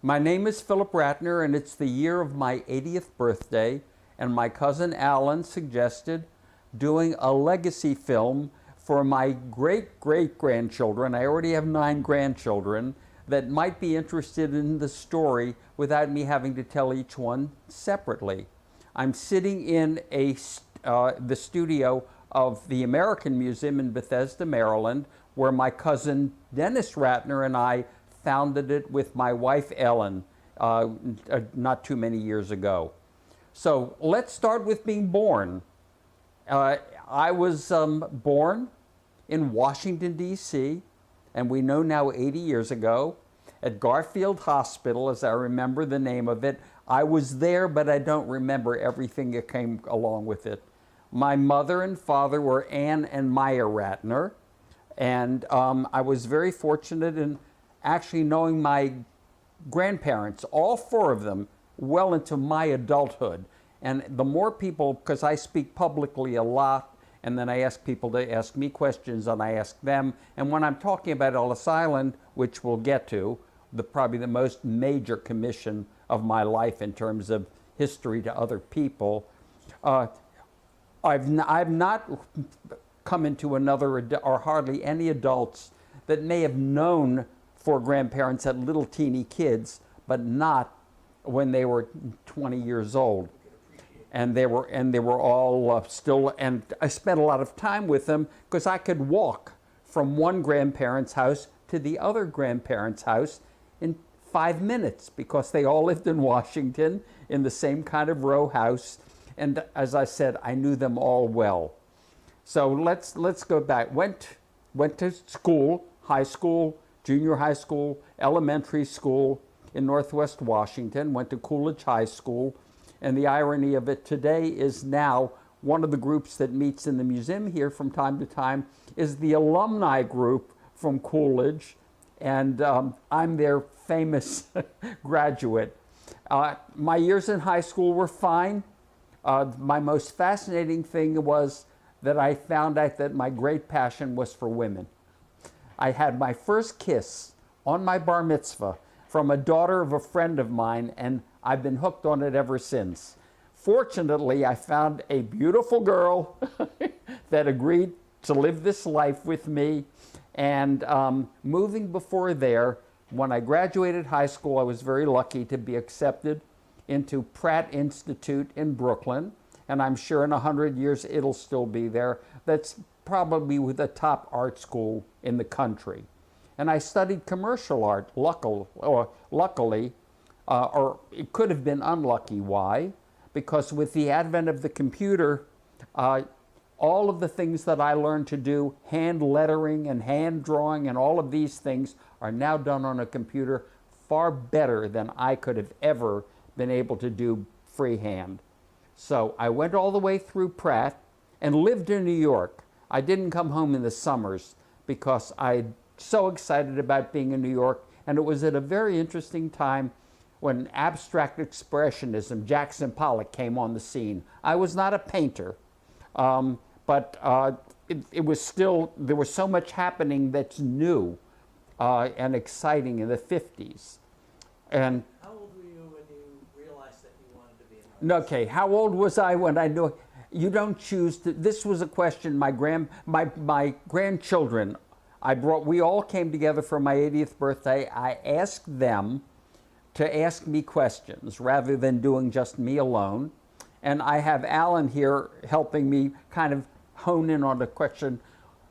My name is Phillip Ratner, and it's the year of my 80th birthday, and my cousin Alan suggested doing a legacy film for my great-great-grandchildren. I already have 9 grandchildren that might be interested in the story without me having to tell each one separately. I'm sitting in the studio of the American Museum in Bethesda, Maryland, where my cousin Dennis Ratner and I founded it with my wife Ellen not too many years ago. So let's start with being born. I was born in Washington, D.C., and we know now 80 years ago, at Garfield Hospital, as I remember the name of it. I was there, but I don't remember everything that came along with it. My mother and father were Ann and Maya Ratner, and I was very fortunate in actually knowing my grandparents, all 4 of them, well into my adulthood. And the more people, because I speak publicly a lot, and then I ask people to ask me questions, and I ask them. And when I'm talking about Ellis Island, which we'll get to, probably the most major commission of my life in terms of history to other people, I've not come into another, or hardly any adults that may have known 4 grandparents had little teeny kids, but not when they were 20 years old. And they were all still, and I spent a lot of time with them because I could walk from one grandparent's house to the other grandparent's house in 5 minutes because they all lived in Washington in the same kind of row house. And as I said, I knew them all well. So let's go back. Went to school, high school, junior high school, elementary school in Northwest Washington, went to Coolidge High School. And the irony of it today is now one of the groups that meets in the museum here from time to time is the alumni group from Coolidge, and I'm their famous graduate. My years in high school were fine. My most fascinating thing was that I found out that my great passion was for women. I had my first kiss on my bar mitzvah from a daughter of a friend of mine, and I've been hooked on it ever since. Fortunately, I found a beautiful girl that agreed to live this life with me. And moving before there, when I graduated high school, I was very lucky to be accepted into Pratt Institute in Brooklyn. And I'm sure in 100 years it'll still be there. That's probably the top art school in the country. And I studied commercial art, luckily, or it could have been unlucky. Why? Because with the advent of the computer, all of the things that I learned to do, hand lettering and hand drawing and all of these things, are now done on a computer far better than I could have ever been able to do freehand. So I went all the way through Pratt and lived in New York. I didn't come home in the summers because I'm so excited about being in New York, and it was at a very interesting time when abstract expressionism, Jackson Pollock, came on the scene. I was not a painter, but it was still, there was so much happening that's new and exciting in the 50s. And how old were you when you realized that you wanted to be an artist? okay, how old was I when I knew? You don't choose to. This was a question my grandchildren, we all came together for my 80th birthday. I asked them to ask me questions rather than doing just me alone. And I have Alan here helping me kind of hone in on the question.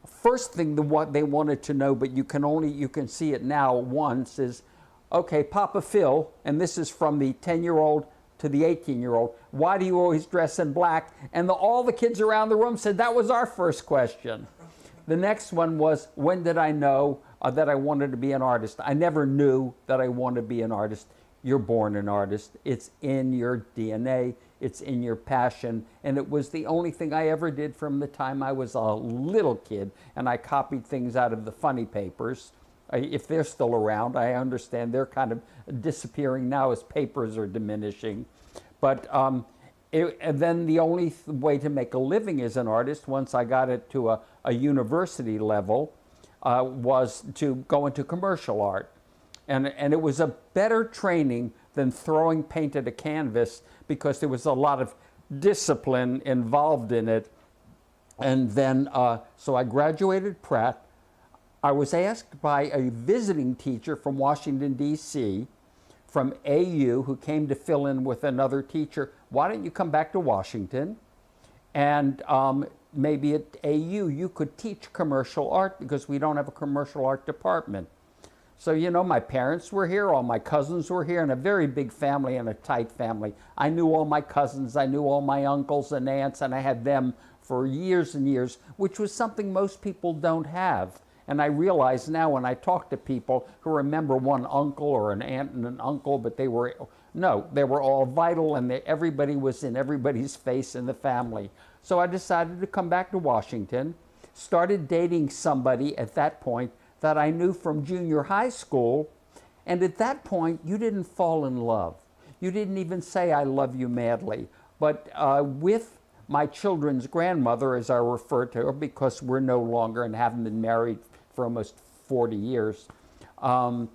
First thing what they wanted to know, but you can see it now once, is, okay, Papa Phil, and this is from the 10-year-old to the 18-year-old, why do you always dress in black? And all the kids around the room said that was our first question. The next one was, when did I know that I wanted to be an artist? I never knew that I wanted to be an artist. You're born an artist. It's in your DNA. It's in your passion. And it was the only thing I ever did from the time I was a little kid. And I copied things out of the funny papers. If they're still around, I understand they're kind of disappearing now as papers are diminishing. But and then the only way to make a living as an artist, once I got it to a university level, was to go into commercial art. And it was a better training than throwing paint at a canvas because there was a lot of discipline involved in it. And then, so I graduated Pratt. I was asked by a visiting teacher from Washington, D.C., from AU, who came to fill in with another teacher, why don't you come back to Washington? And maybe at AU you could teach commercial art because we don't have a commercial art department. So, you know, my parents were here, all my cousins were here, and a very big family and a tight family. I knew all my cousins, I knew all my uncles and aunts, and I had them for years and years, which was something most people don't have. And I realize now when I talk to people who remember one uncle or an aunt and an uncle, but they were all vital, and everybody was in everybody's face in the family. So I decided to come back to Washington, started dating somebody at that point that I knew from junior high school. And at that point, you didn't fall in love. You didn't even say, I love you madly. But with my children's grandmother, as I refer to her, because we're no longer and haven't been married for almost 40 years, why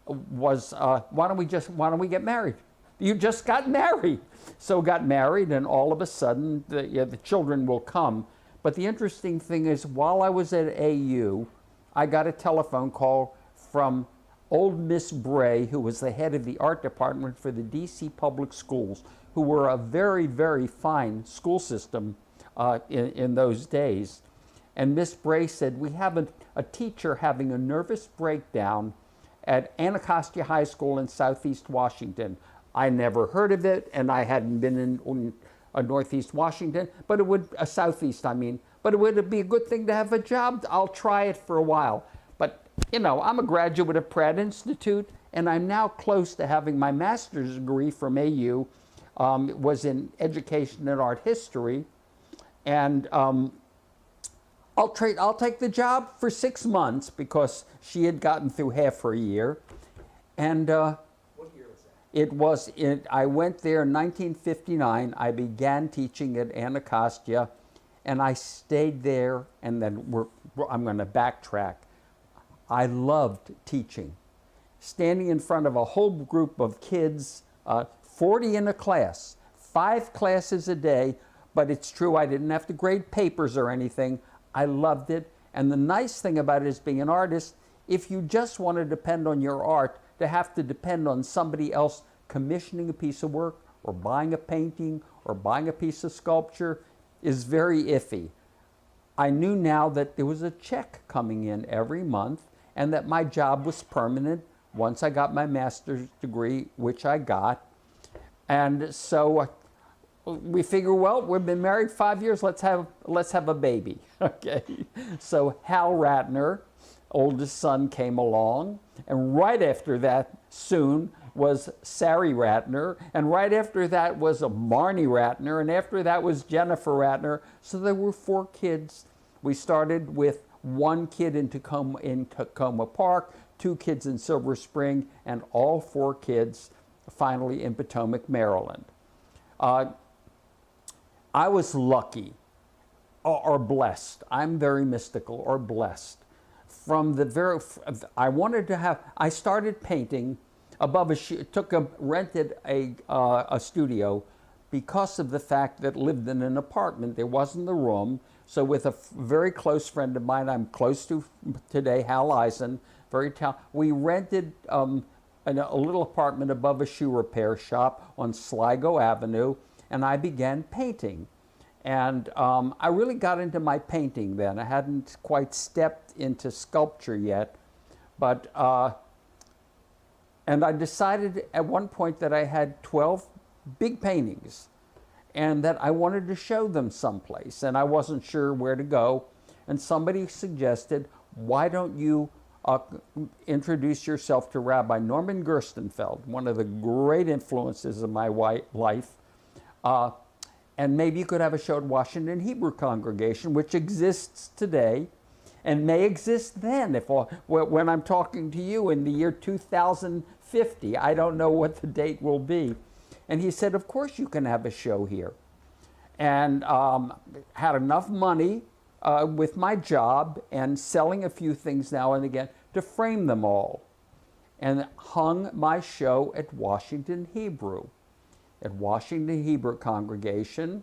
don't we get married? You just got married. So got married, and all of a sudden the children will come. But the interesting thing is, while I was at AU, I got a telephone call from old Miss Bray, who was the head of the art department for the DC Public Schools, who were a very, very fine school system in those days. And Miss Bray said, we have a teacher having a nervous breakdown at Anacostia High School in Southeast Washington. I never heard of it, and I hadn't been in Northeast Washington, but it would, Southeast, I mean, but it would be a good thing to have a job. I'll try it for a while. But, you know, I'm a graduate of Pratt Institute, and I'm now close to having my master's degree from AU. It was in education and art history. And I'll take the job for 6 months because she had gotten through half her year. And What year was that? I went there in 1959. I began teaching at Anacostia, and I stayed there, and then I'm going to backtrack. I loved teaching. Standing in front of a whole group of kids, 40 in a class, 5 classes a day, but it's true I didn't have to grade papers or anything. I loved it. And the nice thing about it is being an artist, if you just want to depend on your art, to have to depend on somebody else commissioning a piece of work or buying a painting or buying a piece of sculpture is very iffy. I knew now that there was a check coming in every month and that my job was permanent once I got my master's degree, which I got. And so we figure, well, we've been married 5 years, let's have a baby. Okay. So Hal Ratner, oldest son, came along, and right after that soon was Sari Ratner, and right after that was Marnie Ratner, and after that was Jennifer Ratner. So there were 4 kids. We started with 1 kid in Tacoma Park, 2 kids in Silver Spring, and all 4 kids finally in Potomac, Maryland. I was lucky or blessed. I'm very mystical, or blessed. I started painting above rented a studio because of the fact that lived in an apartment. There wasn't the room. So with a very close friend of mine, I'm close to today, Hal Eisen, we rented a little apartment above a shoe repair shop on Sligo Avenue, and I began painting. And I really got into my painting then. I hadn't quite stepped into sculpture yet, but and I decided at one point that I had 12 big paintings and that I wanted to show them someplace, and I wasn't sure where to go. And somebody suggested, why don't you introduce yourself to Rabbi Norman Gerstenfeld, one of the great influences of my life, and maybe you could have a show at Washington Hebrew Congregation, which exists today and may exist then when I'm talking to you in the year 2050. I don't know what the date will be. And he said, of course you can have a show here. And had enough money with my job and selling a few things now and again to frame them all. and hung my show at Washington Hebrew congregation.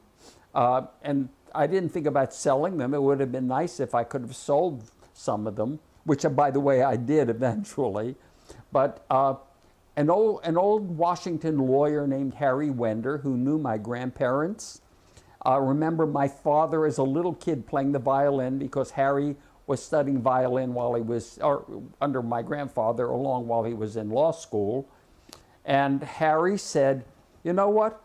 And I didn't think about selling them. It would have been nice if I could have sold some of them, which, by the way, I did eventually. But an old Washington lawyer named Harry Wender, who knew my grandparents, remember my father as a little kid playing the violin, because Harry was studying violin while he was, or under my grandfather, along while he was in law school. And Harry said, you know what?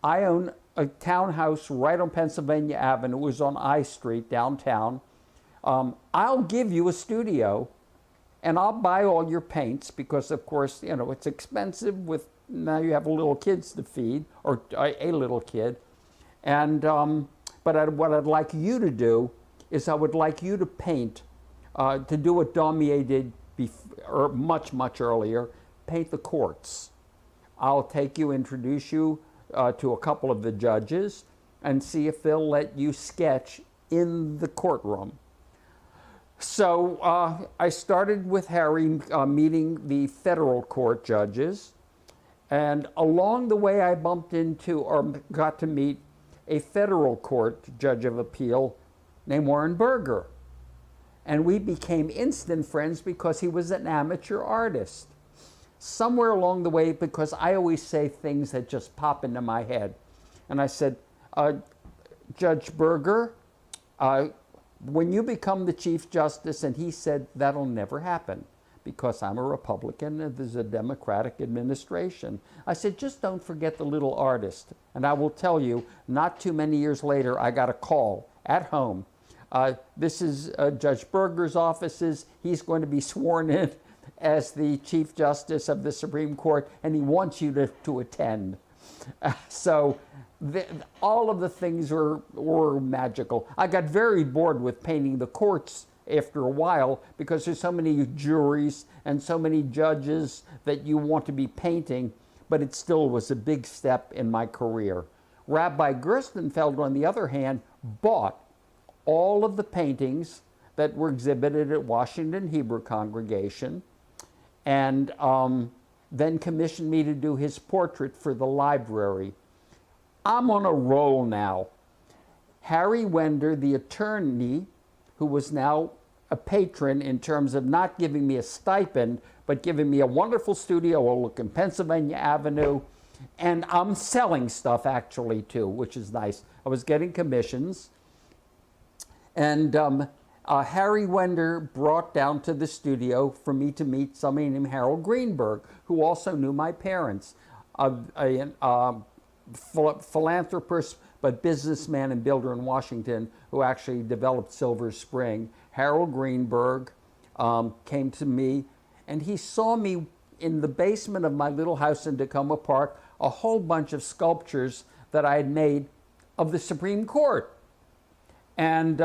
I own a townhouse right on Pennsylvania Avenue. It was on I Street downtown. I'll give you a studio, and I'll buy all your paints, because of course, you know, it's expensive with, now you have little kids to feed, or a little kid. And, but what I'd like you to do is I would like you to paint, to do what Daumier did or much, much earlier, paint the courts. I'll take you, introduce you to a couple of the judges, and see if they'll let you sketch in the courtroom. So I started with Harry meeting the federal court judges, and along the way I bumped into, or got to meet, a federal court judge of appeal named Warren Berger. And we became instant friends because he was an amateur artist. Somewhere along the way, because I always say things that just pop into my head, and I said, Judge Berger, when you become the Chief Justice, and he said, that'll never happen, because I'm a Republican and there's a Democratic administration. I said, just don't forget the little artist. And I will tell you, not too many years later, I got a call at home. This is Judge Berger's offices. He's going to be sworn in as the Chief Justice of the Supreme Court, and he wants you to attend. So all of the things were magical. I got very bored with painting the courts after a while, because there's so many juries and so many judges that you want to be painting, but it still was a big step in my career. Rabbi Gerstenfeld, on the other hand, bought all of the paintings that were exhibited at Washington Hebrew congregation, and then commissioned me to do his portrait for the library. I'm on a roll now. Harry Wender, the attorney, who was now a patron in terms of not giving me a stipend, but giving me a wonderful studio overlooking Pennsylvania Avenue, and I'm selling stuff actually too, which is nice. I was getting commissions, and Harry Wender brought down to the studio for me to meet somebody named Harold Greenberg, who also knew my parents, a philanthropist but businessman and builder in Washington, who actually developed Silver Spring. Harold Greenberg came to me, and he saw me in the basement of my little house in Tacoma Park, a whole bunch of sculptures that I had made of the Supreme Court. And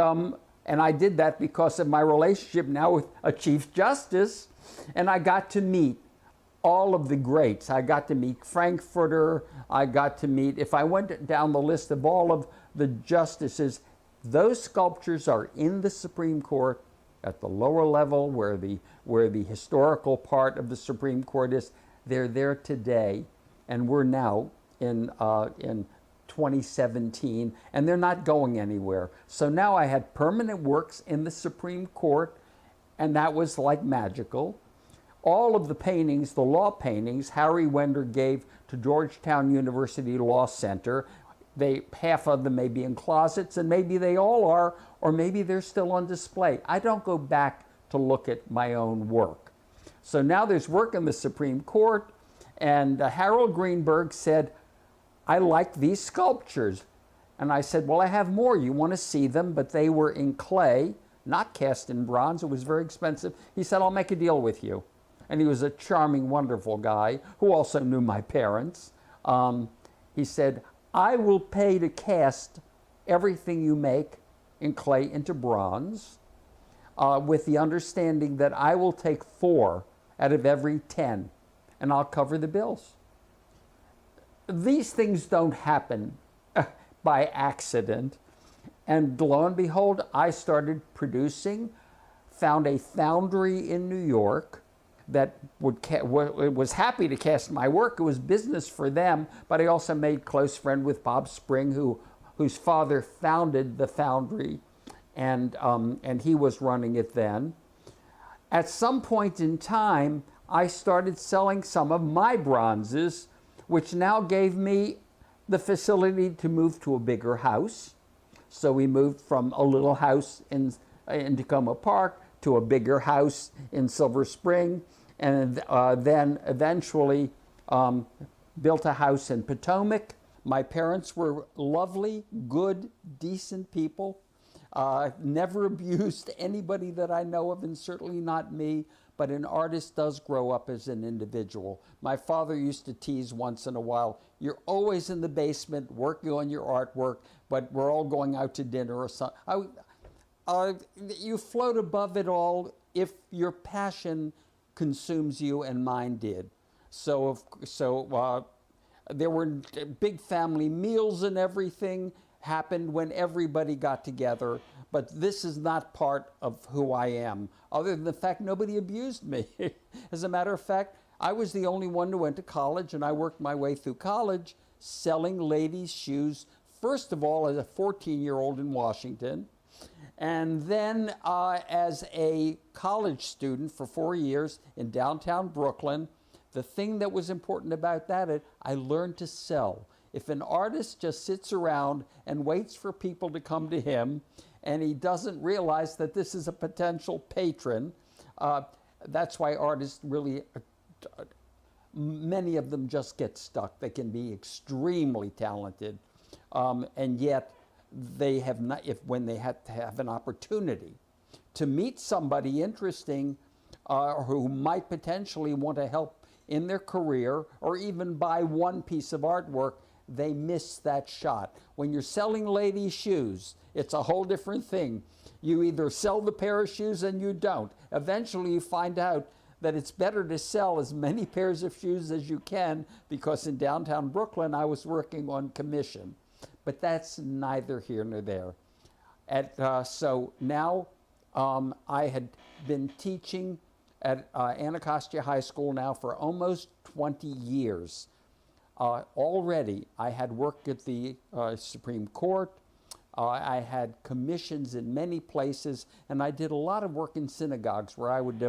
I did that because of my relationship now with a Chief Justice, and I got to meet all of the greats. I got to meet Frankfurter. I got to meet, if I went down the list of all of the justices, those sculptures are in the Supreme Court at the lower level where the historical part of the Supreme Court is. They're there today, and we're now in 2017, and they're not going anywhere. So now I had permanent works in the Supreme Court, and that was like magical. All of the paintings, the law paintings, Harry Wender gave to Georgetown University Law Center. Half of them may be in closets, and maybe they all are, or maybe they're still on display. I don't go back to look at my own work. So now there's work in the Supreme Court, and Harold Greenberg said, I like these sculptures. And I said, well, I have more. You want to see them? But they were in clay, not cast in bronze. It was very expensive. He said, I'll make a deal with you. And he was a charming, wonderful guy who also knew my parents. He said, I will pay to cast everything you make in clay into bronze, with the understanding that I will take 4 out of every 10, and I'll cover the bills. These things don't happen by accident. And lo and behold, I started producing, found a foundry in New York, that was happy to cast my work. It was business for them, but I also made close friend with Bob Spring, whose father founded the foundry, and he was running it then. At some point in time, I started selling some of my bronzes, which now gave me the facility to move to a bigger house. So we moved from a little house in Tacoma Park to a bigger house in Silver Spring, and then eventually built a house in Potomac. My parents were lovely, good, decent people. Never abused anybody that I know of, and certainly not me, but an artist does grow up as an individual. My father used to tease once in a while, "You're always in the basement working on your artwork, but we're all going out to dinner or something." You float above it all if your passion consumes you, and mine did. So there were big family meals, and everything happened when everybody got together. But this is not part of who I am, other than the fact nobody abused me. As a matter of fact, I was the only one who went to college, and I worked my way through college selling ladies' shoes, first of all as a 14-year-old in Washington, and then as a college student for 4 years in downtown Brooklyn. The thing that was important about that, I learned to sell. If an artist just sits around and waits for people to come to him, and he doesn't realize that this is a potential patron, that's why artists really, many of them just get stuck. They can be extremely talented, and yet they have not, when they have to have an opportunity to meet somebody interesting who might potentially want to help in their career or even buy one piece of artwork, they miss that shot. When you're selling ladies' shoes, it's a whole different thing. You either sell the pair of shoes and you don't. Eventually you find out that it's better to sell as many pairs of shoes as you can, because in downtown Brooklyn I was working on commission. But that's neither here nor there. So now I had been teaching at Anacostia High School now for almost 20 years. Already I had worked at the Supreme Court. I had commissions in many places, and I did a lot of work in synagogues where I would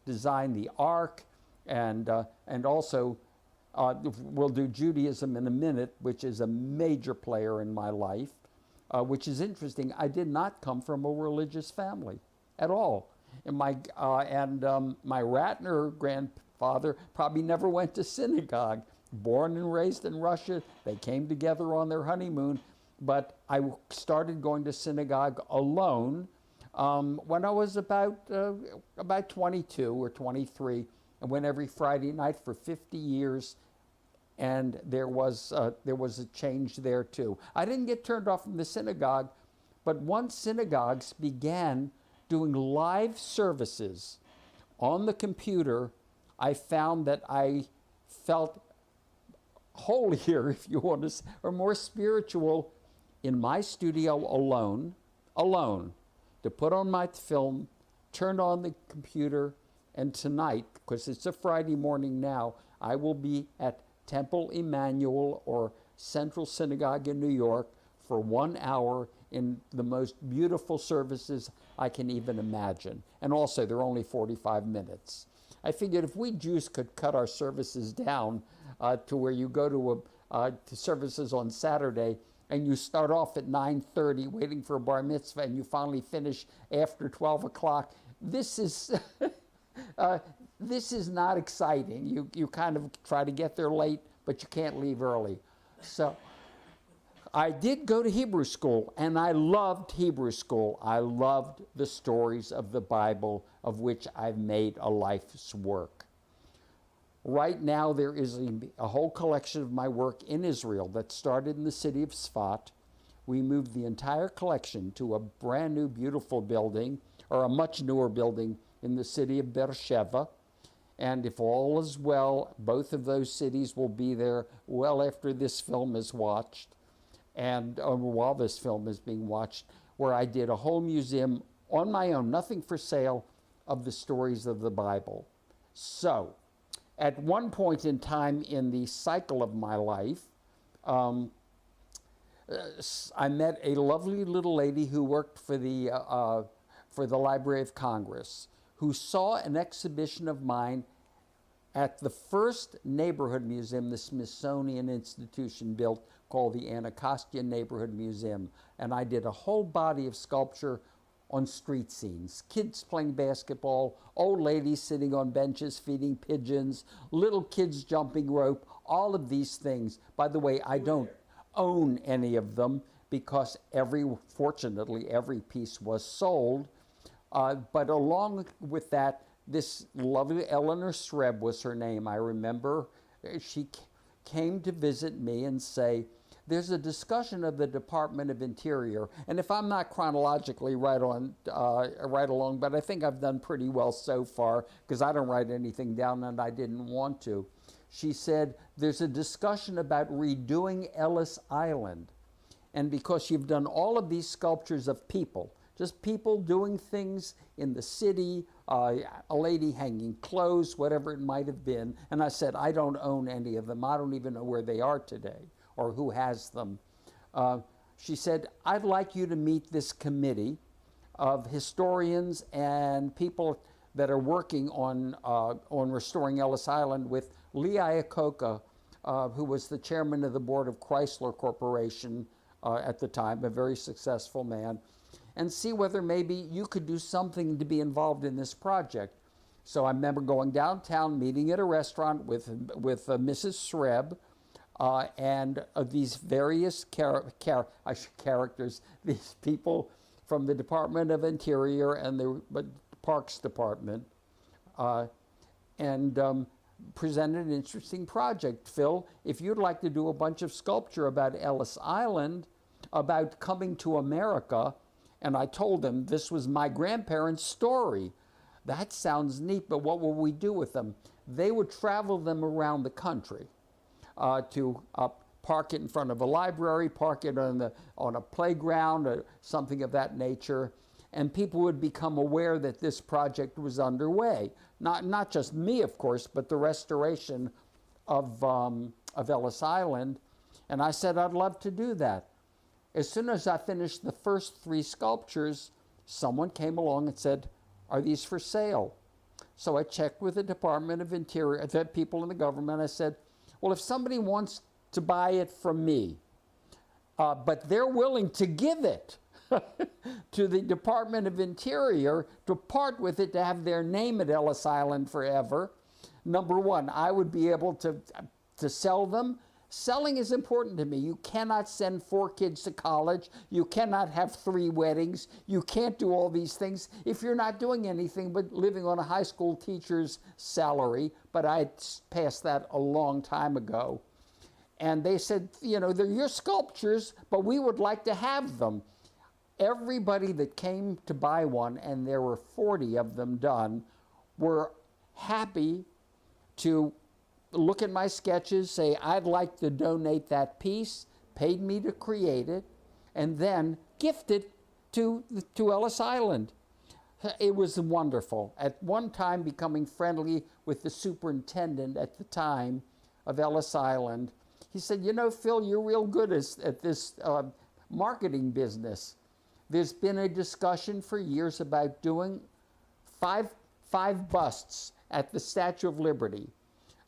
design the Ark, and also we'll do Judaism in a minute, which is a major player in my life, which is interesting. I did not come from a religious family at all. And my Ratner grandfather probably never went to synagogue. Born and raised in Russia, they came together on their honeymoon. But I started going to synagogue alone when I was about 22 or 23. I went every Friday night for 50 years, and there was a change there too. I didn't get turned off from the synagogue, but once synagogues began doing live services on the computer, I found that I felt holier, if you want to, or more spiritual in my studio alone, to put on my film, turn on the computer, and tonight, because it's a Friday morning now, I will be at Temple Emmanuel or Central Synagogue in New York for 1 hour in the most beautiful services I can even imagine. And also, they're only 45 minutes. I figured if we Jews could cut our services down to where you go to services on Saturday and you start off at 9:30 waiting for a bar mitzvah and you finally finish after 12 o'clock, this is this is not exciting. You kind of try to get there late, but you can't leave early. So I did go to Hebrew school, and I loved Hebrew school. I loved the stories of the Bible, of which I've made a life's work. Right now, there is a whole collection of my work in Israel that started in the city of Sfat. We moved the entire collection to a brand new, beautiful building, or a much newer building in the city of Beersheba. And if all is well, both of those cities will be there well after this film is watched, and while this film is being watched, where I did a whole museum on my own, nothing for sale, of the stories of the Bible. So, at one point in time in the cycle of my life, I met a lovely little lady who worked for the Library of Congress, who saw an exhibition of mine at the first neighborhood museum the Smithsonian Institution built, called the Anacostia Neighborhood Museum. And I did a whole body of sculpture on street scenes. Kids playing basketball, old ladies sitting on benches feeding pigeons, little kids jumping rope, all of these things. By the way, I don't own any of them because fortunately, every piece was sold. But along with that, this lovely Eleanor Shreb was her name. I remember she came to visit me and say, there's a discussion of the Department of Interior, and if I'm not chronologically right along, but I think I've done pretty well so far because I don't write anything down and I didn't want to. She said, there's a discussion about redoing Ellis Island, and because you've done all of these sculptures of people, just people doing things in the city, a lady hanging clothes, whatever it might have been. And I said, I don't own any of them. I don't even know where they are today or who has them. She said, I'd like you to meet this committee of historians and people that are working on restoring Ellis Island with Lee Iacocca, who was the chairman of the board of Chrysler Corporation at the time, a very successful man, and see whether maybe you could do something to be involved in this project. So I remember going downtown, meeting at a restaurant with Mrs. Shreb and these various characters, these people from the Department of Interior and the Parks Department, and presented an interesting project. Phil, if you'd like to do a bunch of sculpture about Ellis Island, about coming to America, and I told them this was my grandparents' story. That sounds neat, but what will we do with them? They would travel them around the country to park it in front of a library, park it on a playground, or something of that nature, and people would become aware that this project was underway. Not just me, of course, but the restoration of Ellis Island. And I said, I'd love to do that. As soon as I finished the first 3 sculptures, someone came along and said, are these for sale? So I checked with the Department of Interior, the people in the government. I said, well, if somebody wants to buy it from me, but they're willing to give it to the Department of Interior to part with it, to have their name at Ellis Island forever, number one, I would be able to sell them. Selling is important to me. You cannot send 4 kids to college. You cannot have 3 weddings. You can't do all these things if you're not doing anything but living on a high school teacher's salary. But I had passed that a long time ago. And they said, you know, they're your sculptures, but we would like to have them. Everybody that came to buy one, and there were 40 of them done, were happy to look at my sketches, say, I'd like to donate that piece, paid me to create it, and then gift it to Ellis Island. It was wonderful. At one time, becoming friendly with the superintendent at the time of Ellis Island, he said, you know, Phil, you're real good at this marketing business. There's been a discussion for years about doing five busts at the Statue of Liberty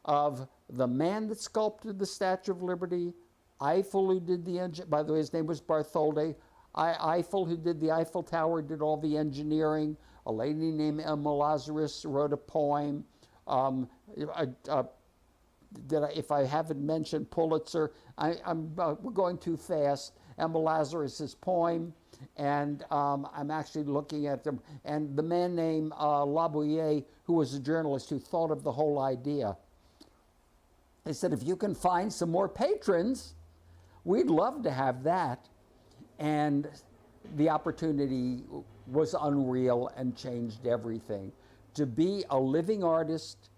of the man that sculpted the Statue of Liberty, Eiffel, who did the engine. By the way, his name was Bartholdi. Eiffel, who did the Eiffel Tower, did all the engineering. A lady named Emma Lazarus wrote a poem. If I haven't mentioned Pulitzer, we're going too fast. Emma Lazarus's poem, and I'm actually looking at them. And the man named Labouillet, who was a journalist who thought of the whole idea. They said, if you can find some more patrons, we'd love to have that. And the opportunity was unreal and changed everything. To be a living artist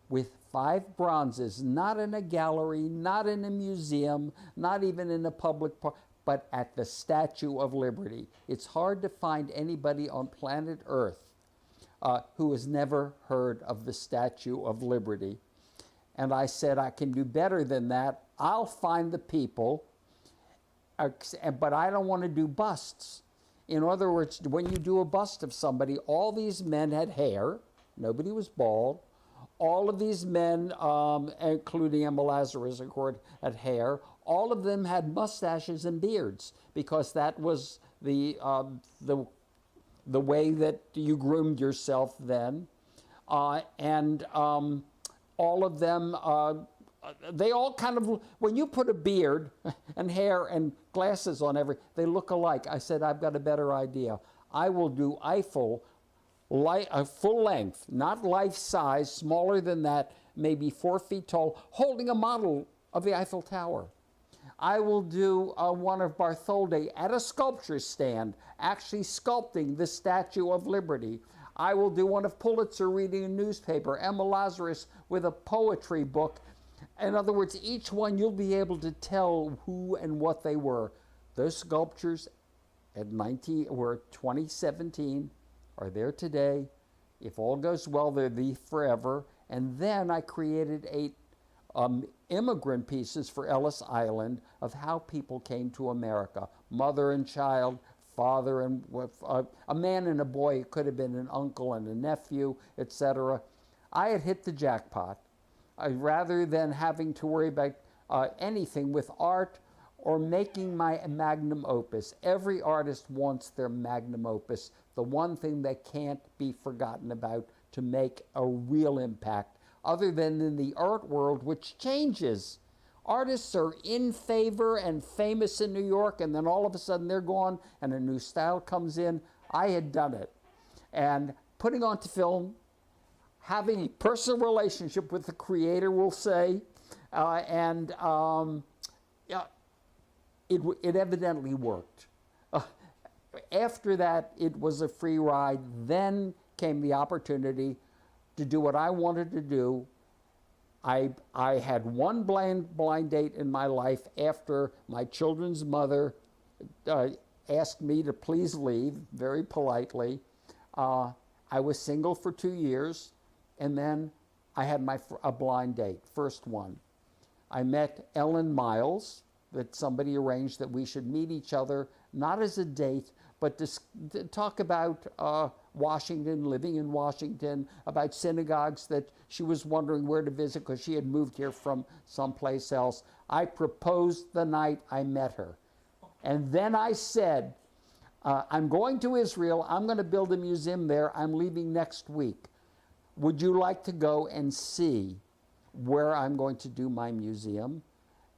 with 5 bronzes, not in a gallery, not in a museum, not even in a public park, but at the Statue of Liberty. It's hard to find anybody on planet Earth who has never heard of the Statue of Liberty. And I said, I can do better than that. I'll find the people, but I don't want to do busts. In other words, when you do a bust of somebody, all these men had hair. Nobody was bald. All of these men, including Emma Lazarus, of course, had hair. All of them had mustaches and beards, because that was the way that you groomed yourself then. And all of them, they all kind of, when you put a beard and hair and glasses on they look alike. I said, I've got a better idea. I will do Eiffel, full length, not life size, smaller than that, maybe 4 feet tall, holding a model of the Eiffel Tower. I will do one of Bartholdi at a sculpture stand, actually sculpting the Statue of Liberty. I will do one of Pulitzer reading a newspaper, Emma Lazarus with a poetry book. In other words, each one you'll be able to tell who and what they were. Those sculptures were 2017 are there today. If all goes well, they'll be forever. And then I created 8 immigrant pieces for Ellis Island of how people came to America. Mother and child, father and a man and a boy. It could have been an uncle and a nephew, etc. I had hit the jackpot. Rather than having to worry about anything with art or making my magnum opus. Every artist wants their magnum opus, the one thing that can't be forgotten about to make a real impact, other than in the art world, which changes. Artists are in favor and famous in New York, and then all of a sudden they're gone and a new style comes in. I had done it. And putting onto film, having a personal relationship with the creator, we'll say, it evidently worked. After that, it was a free ride. Then came the opportunity to do what I wanted to do. I had one blind date in my life after my children's mother asked me to please leave, very politely. I was single for 2 years, and then I had a blind date, first one. I met Ellen Miles, that somebody arranged that we should meet each other, not as a date, but to talk about Washington, living in Washington, about synagogues that she was wondering where to visit because she had moved here from someplace else. I proposed the night I met her. And then I said, I'm going to Israel. I'm going to build a museum there. I'm leaving next week. Would you like to go and see where I'm going to do my museum?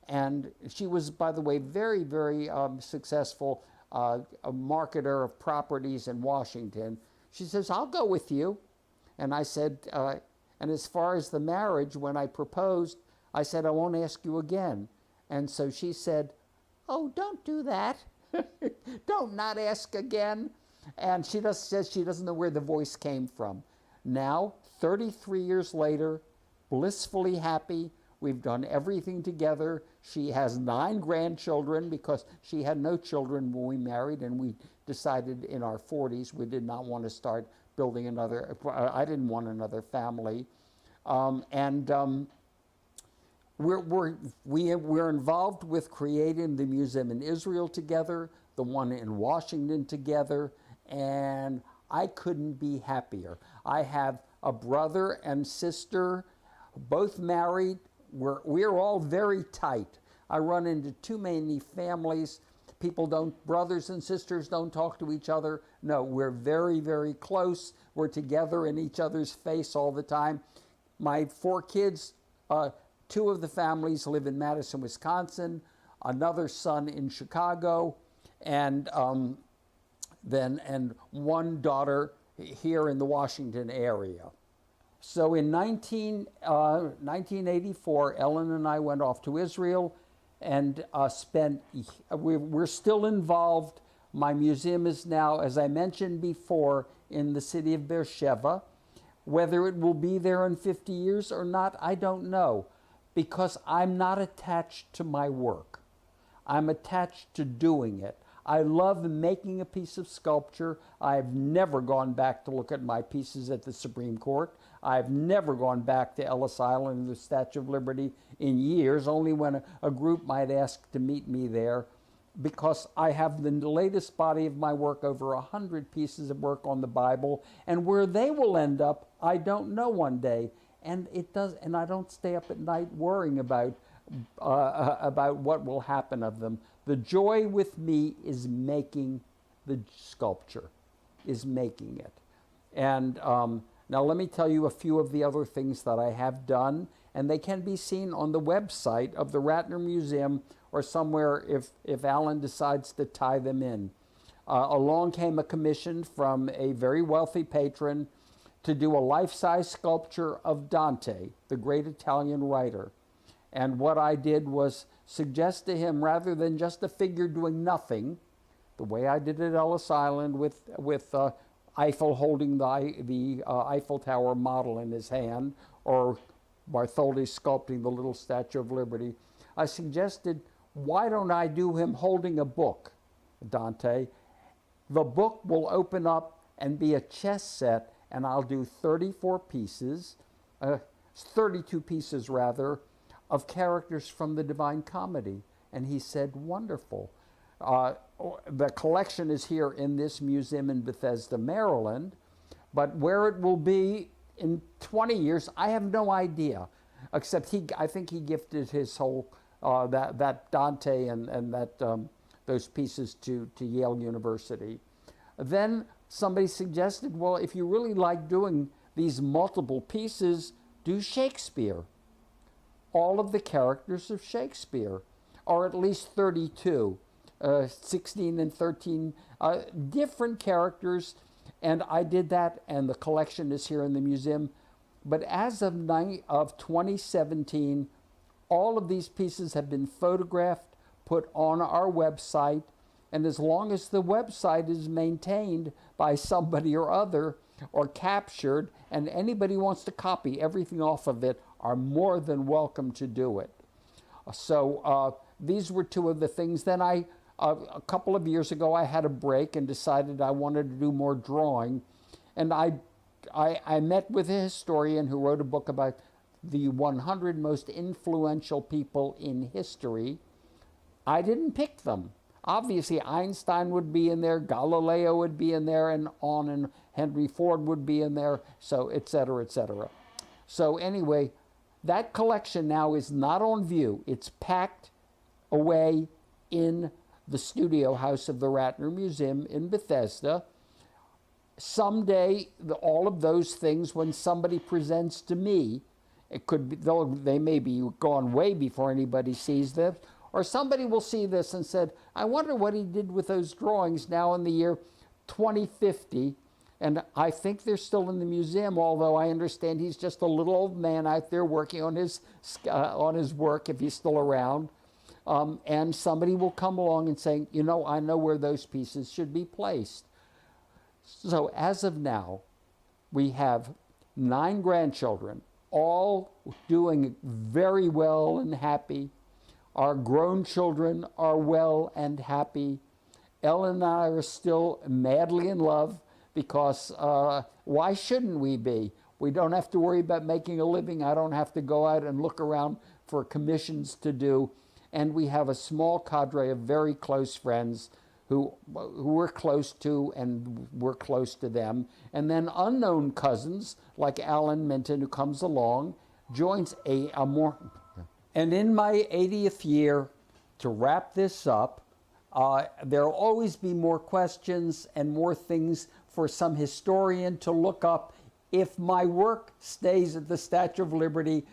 And she was, by the way, very, very successful a marketer of properties in Washington. She says, I'll go with you. And I said, and as far as the marriage, when I proposed, I said, I won't ask you again. And so she said, oh, don't do that. Don't not ask again. And she just says she doesn't know where the voice came from. Now, 33 years later, blissfully happy. We've done everything together. She has 9 grandchildren because she had no children when we married, and we decided in our 40s we did not want to start building another, I didn't want another family. We're involved with creating the museum in Israel together, the one in Washington together, and I couldn't be happier. I have a brother and sister, both married. We're all very tight. I run into too many families. Brothers and sisters don't talk to each other. No, we're very, very close. We're together in each other's face all the time. My 4 kids, 2 of the families live in Madison, Wisconsin, another son in Chicago, and one daughter here in the Washington area. So in 1984, Ellen and I went off to Israel and we're still involved. My museum is now, as I mentioned before, in the city of Beersheba. Whether it will be there in 50 years or not, I don't know, because I'm not attached to my work. I'm attached to doing it. I love making a piece of sculpture. I've never gone back to look at my pieces at the Supreme Court. I've never gone back to Ellis Island and the Statue of Liberty in years, only when a group might ask to meet me there, because I have the latest body of my work, over 100 pieces of work on the Bible, and where they will end up, I don't know one day. And I don't stay up at night worrying about what will happen of them. The joy with me is making the sculpture, is making it. And now let me tell you a few of the other things that I have done, and they can be seen on the website of the Ratner Museum or somewhere if Alan decides to tie them in. Along came a commission from a very wealthy patron to do a life-size sculpture of Dante, the great Italian writer. And what I did was suggest to him, rather than just a figure doing nothing, the way I did at Ellis Island with Eiffel holding the Eiffel Tower model in his hand, or Bartholdi sculpting the little Statue of Liberty, I suggested, why don't I do him holding a book, Dante? The book will open up and be a chess set, and I'll do 34 pieces, 32 pieces rather, of characters from the Divine Comedy. And he said, wonderful. The collection is here in this museum in Bethesda, Maryland, but where it will be in 20 years, I have no idea, except I think he gifted his whole, that Dante and those pieces to Yale University. Then somebody suggested, well, if you really like doing these multiple pieces, do Shakespeare. All of the characters of Shakespeare, or at least 32, 16 and 13 different characters, and I did that, and the collection is here in the museum. But as of 2017, all of these pieces have been photographed, put on our website, and as long as the website is maintained by somebody or other, or captured, and anybody wants to copy everything off of it, are more than welcome to do it. So these were two of the things. Then a couple of years ago, I had a break and decided I wanted to do more drawing. And I met with a historian who wrote a book about the 100 most influential people in history. I didn't pick them. Obviously, Einstein would be in there, Galileo would be in there, and Henry Ford would be in there, so et cetera, et cetera. So anyway, that collection now is not on view. It's packed away in the studio house of the Ratner Museum in Bethesda. Someday, all of those things, when somebody presents to me, it could be, they may be gone way before anybody sees them, or somebody will see this and said, I wonder what he did with those drawings now in the year 2050. And I think they're still in the museum, although I understand he's just a little old man out there working on his work, if he's still around. And somebody will come along and say, you know, I know where those pieces should be placed. So as of now, we have 9 grandchildren, all doing very well and happy. Our grown children are well and happy. Ellen and I are still madly in love, because why shouldn't we be? We don't have to worry about making a living. I don't have to go out and look around for commissions to do. And we have a small cadre of very close friends who we're close to, and we're close to them. And then unknown cousins, like Alan Minton, who comes along, joins a more... And in my 80th year, to wrap this up, there'll always be more questions and more things for some historian to look up. If my work stays at the Statue of Liberty,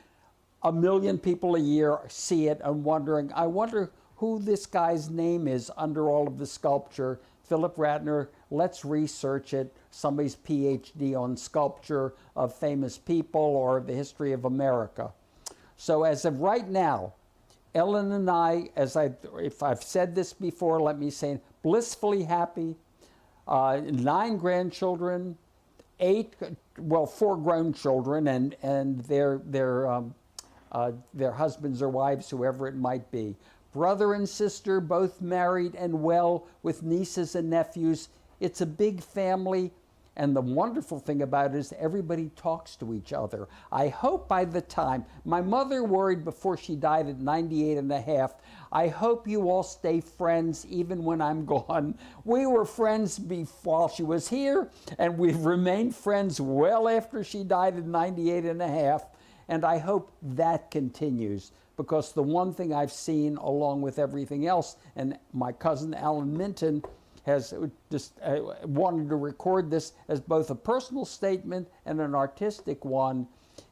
1 million people a year see it and wondering, I wonder who this guy's name is under all of the sculpture. Phillip Ratner, let's research it. Somebody's PhD on sculpture of famous people or the history of America. So as of right now, Ellen and I, if I've said this before, let me say, blissfully happy, 9 grandchildren, 4 grown children, and their husbands or wives, whoever it might be. brother and sister, both married and well, with nieces and nephews. It's a big family. And the wonderful thing about it is everybody talks to each other. I hope by the time, my mother worried before she died at 98 and a half, I hope you all stay friends even when I'm gone. We were friends while she was here, and we've remained friends well after she died at 98 and a half. And I hope that continues, because the one thing I've seen along with everything else, and my cousin Alan Minton has just wanted to record this as both a personal statement and an artistic one,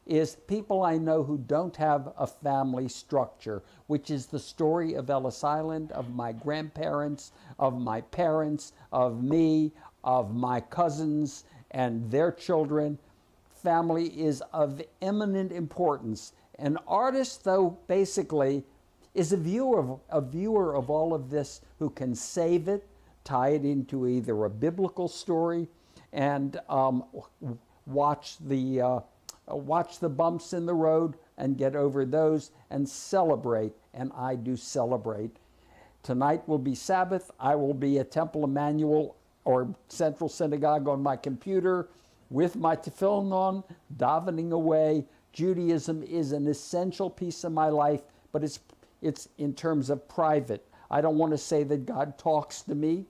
is people I know who don't have a family structure, which is the story of Ellis Island, of my grandparents, of my parents, of me, of my cousins and their children. Family is of eminent importance. An artist, though, basically is a viewer of all of this who can save it, tie it into either a biblical story, and watch the bumps in the road and get over those and celebrate. And I do celebrate. Tonight will be Sabbath. I will be at Temple Emmanuel or Central Synagogue on my computer with my tefillin on, davening away. Judaism is an essential piece of my life, but it's in terms of private. I don't want to say that God talks to me,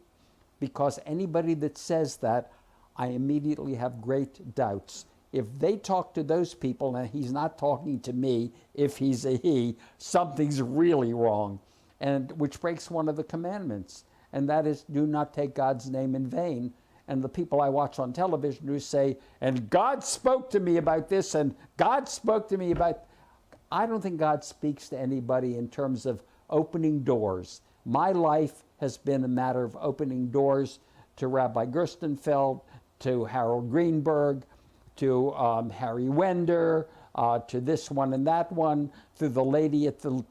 because anybody that says that, I immediately have great doubts. If they talk to those people and he's not talking to me, if he's a he, something's really wrong, and which breaks one of the commandments, and that is, do not take God's name in vain. And the people I watch on television who say, and God spoke to me about this, and God spoke to me about, I don't think God speaks to anybody in terms of opening doors. My life has been a matter of opening doors to Rabbi Gerstenfeld, to Harold Greenberg, to Harry Wender, to this one and that one, to the lady at the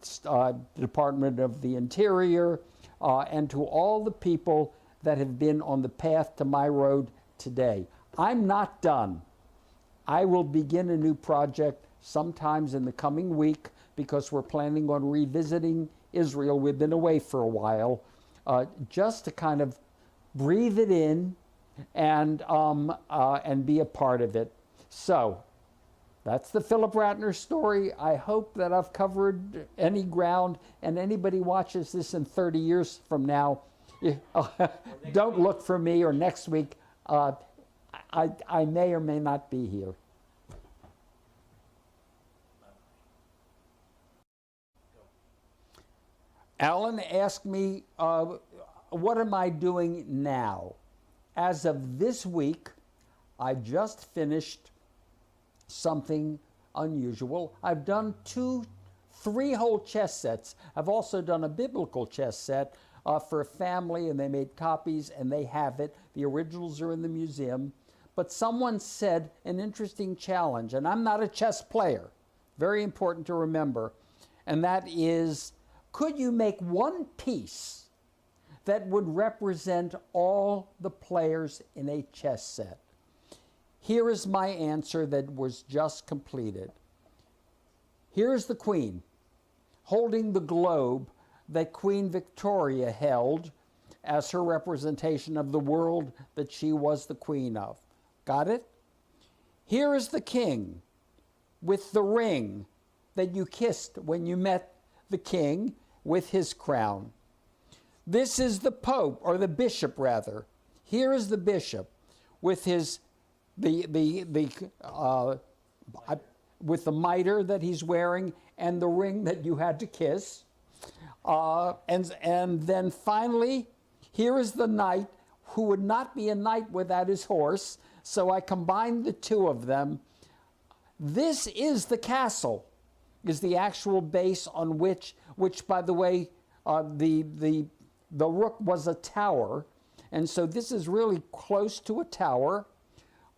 Department of the Interior, and to all the people that have been on the path to my road today. I'm not done. I will begin a new project sometimes in the coming week, because we're planning on revisiting Israel. We've been away for a while, just to kind of breathe it in and be a part of it. So that's the Phillip Ratner story. I hope that I've covered any ground, and anybody watches this in 30 years from now, don't look for me, or next week. I may or may not be here. Alan asked me, what am I doing now? As of this week, I just finished something unusual. I've done 3 whole chess sets. I've also done a biblical chess set for a family, and they made copies, and they have it. The originals are in the museum. But someone said an interesting challenge, and I'm not a chess player, very important to remember, and that is, could you make one piece that would represent all the players in a chess set? Here is my answer that was just completed. Here's the Queen holding the globe that Queen Victoria held as her representation of the world that she was the queen of. Got it? Here is the King with the ring that you kissed when you met the king, with his crown. This is the Pope, or the Bishop rather. Here is the Bishop with his with the mitre that he's wearing and the ring that you had to kiss. And then finally, here is the knight who would not be a knight without his horse. So I combined the two of them. This is the castle, is the actual base on which by the way, the rook was a tower. And so this is really close to a tower.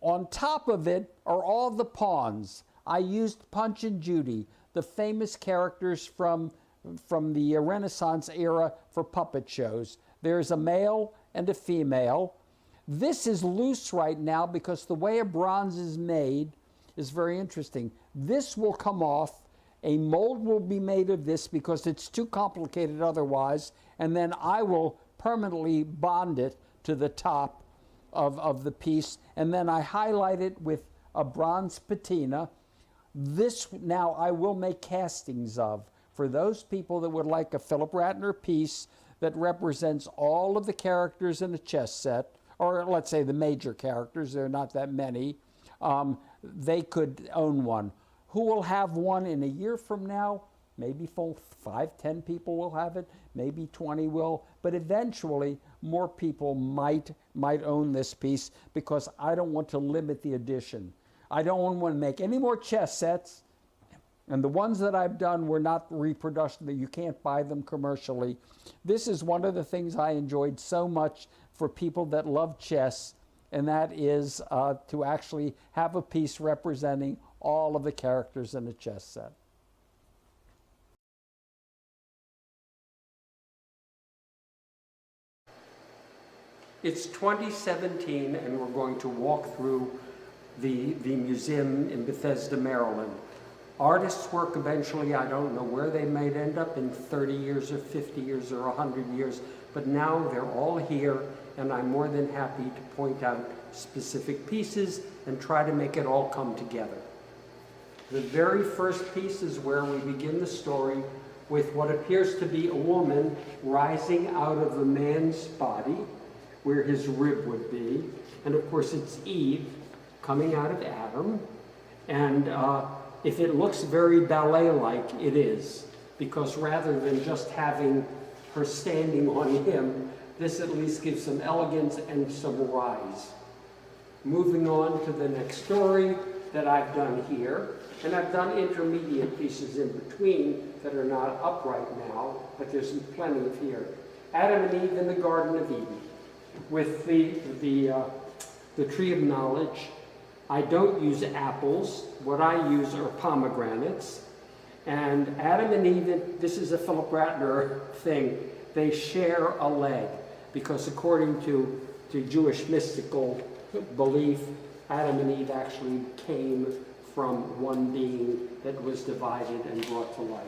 On top of it are all the pawns. I used Punch and Judy, the famous characters from the Renaissance era for puppet shows. There's a male and a female. This is loose right now because the way a bronze is made is very interesting. This will come off A mold will be made of this because it's too complicated otherwise, and then I will permanently bond it to the top of the piece, and then I highlight it with a bronze patina. This now I will make castings of for those people that would like a Phillip Ratner piece that represents all of the characters in a chess set, or let's say the major characters. There are not that many. They could own one. Who will have one in a year from now? Maybe 5, 10 people will have it. Maybe 20 will. But eventually, more people might own this piece because I don't want to limit the edition. I don't want to make any more chess sets. And the ones that I've done were not reproduction, that you can't buy them commercially. This is one of the things I enjoyed so much for people that love chess, and that is to actually have a piece representing all of the characters in a chess set. It's 2017, and we're going to walk through the museum in Bethesda, Maryland. Artists' work eventually, I don't know where they might end up in 30 years or 50 years or 100 years, but now they're all here, and I'm more than happy to point out specific pieces and try to make it all come together. The very first piece is where we begin the story with what appears to be a woman rising out of a man's body, where his rib would be. And of course it's Eve coming out of Adam. And if it looks very ballet-like, it is. Because rather than just having her standing on him, this at least gives some elegance and some rise. Moving on to the next story that I've done here. And I've done intermediate pieces in between that are not up right now, but there's plenty of here. Adam and Eve in the Garden of Eden with the tree of knowledge. I don't use apples. What I use are pomegranates. And Adam and Eve, this is a Phillip Ratner thing, they share a leg because according to Jewish mystical belief, Adam and Eve actually came from one being that was divided and brought to life.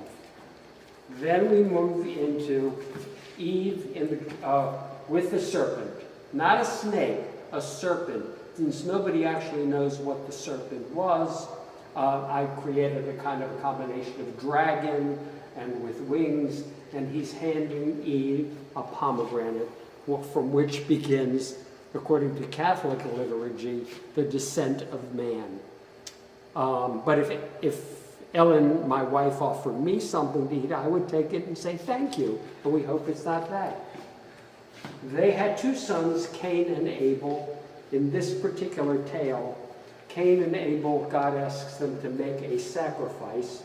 Then we move into Eve with the serpent. Not a snake, a serpent. Since nobody actually knows what the serpent was, I created a kind of a combination of dragon and with wings, and he's handing Eve a pomegranate, from which begins, according to Catholic liturgy, the descent of man. But if Ellen, my wife, offered me something to eat, I would take it and say thank you, and we hope it's not that. They had two sons, Cain and Abel. In this particular tale, Cain and Abel, God asks them to make a sacrifice,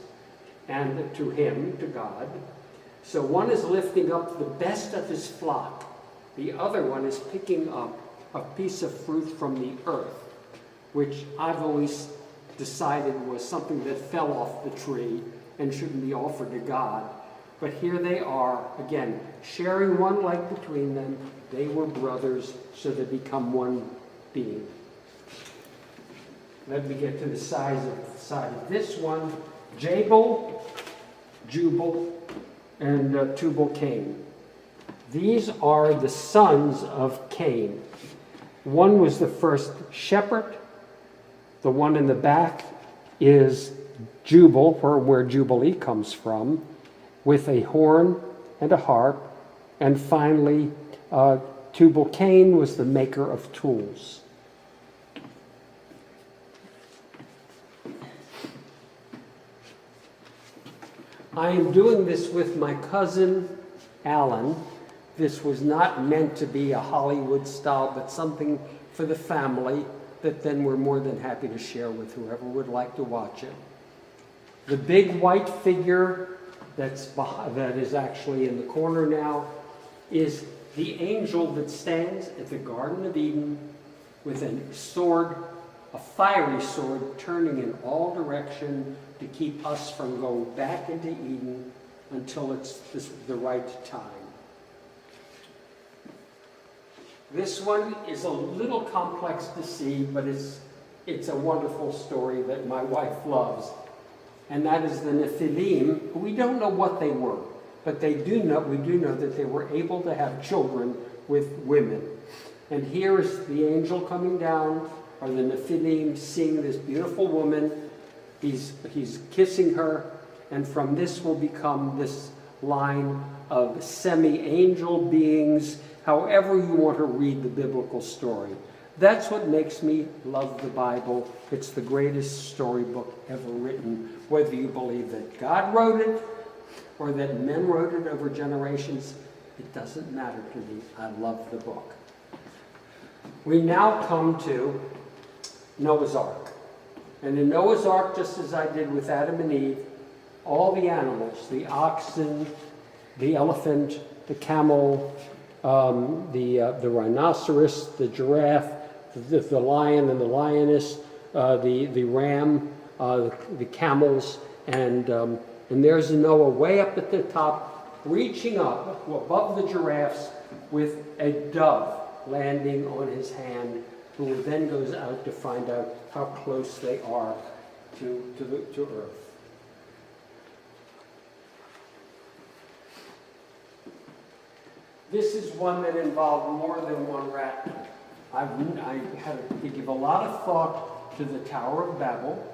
and to him, to God. So one is lifting up the best of his flock. The other one is picking up a piece of fruit from the earth, which I've always decided was something that fell off the tree and shouldn't be offered to God. But here they are, again, sharing one leg between them. They were brothers, so they become one being. Let me get to the side of this one. Jabal, Jubal, and Tubal-Cain. These are the sons of Cain. One was the first shepherd. The one in the back is Jubal, where Jubilee comes from, with a horn and a harp. And finally, Tubal-Cain was the maker of tools. I am doing this with my cousin, Alan. This was not meant to be a Hollywood style, but something for the family that then we're more than happy to share with whoever would like to watch it. The big white figure that is actually in the corner now is the angel that stands at the Garden of Eden with a sword, a fiery sword, turning in all directions to keep us from going back into Eden until it's the right time. This one is a little complex to see, but it's a wonderful story that my wife loves. and that is the Nephilim. We don't know what they were, but we do know that they were able to have children with women. And here is the angel coming down, or the Nephilim seeing this beautiful woman. He's kissing her, and from this will become this line of semi-angel beings, however you want to read the biblical story. That's what makes me love the Bible. It's the greatest storybook ever written. Whether you believe that God wrote it or that men wrote it over generations, it doesn't matter to me. I love the book. We now come to Noah's Ark. And in Noah's Ark, just as I did with Adam and Eve, all the animals, the oxen, the elephant, the camel, the rhinoceros, the giraffe, the lion and the lioness, the ram, the camels, and there's Noah way up at the top, reaching up above the giraffes with a dove landing on his hand, who then goes out to find out how close they are to Earth. This is one that involved more than one Ratner. I had to give a lot of thought to the Tower of Babel,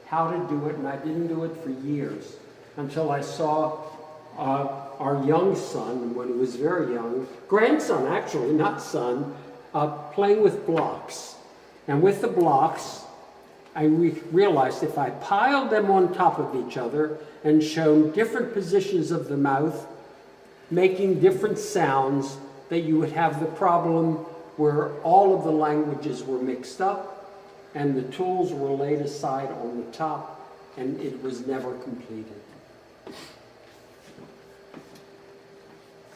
how to do it, and I didn't do it for years until I saw our young son, when he was very young, grandson actually, not son, playing with blocks. And with the blocks, I realized if I piled them on top of each other and shown different positions of the mouth, making different sounds, that you would have the problem where all of the languages were mixed up and the tools were laid aside on the top, and it was never completed.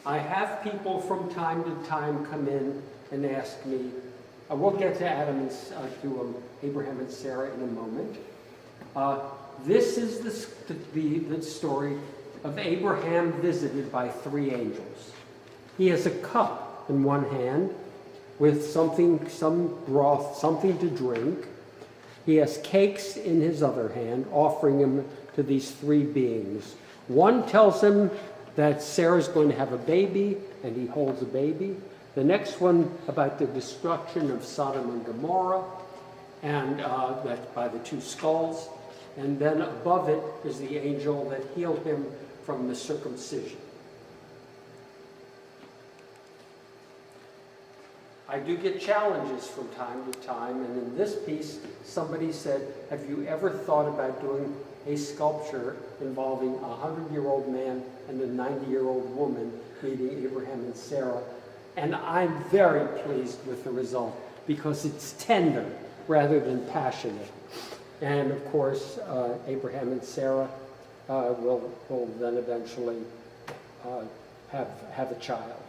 I have people from time to time come in and ask me, we'll get to Abraham and Sarah in a moment. This is the story of Abraham visited by 3 angels. He has a cup in one hand with some broth, something to drink. He has cakes in his other hand, offering them to these 3 beings. One tells him that Sarah's going to have a baby, and he holds a baby. The next one about the destruction of Sodom and Gomorrah, and that's by the 2 skulls. And then above it is the angel that healed him from the circumcision. I do get challenges from time to time, and in this piece, somebody said, have you ever thought about doing a sculpture involving a 100-year-old man and a 90-year-old woman meeting Abraham and Sarah? And I'm very pleased with the result, because it's tender rather than passionate. And of course, Abraham and Sarah will then eventually have a child.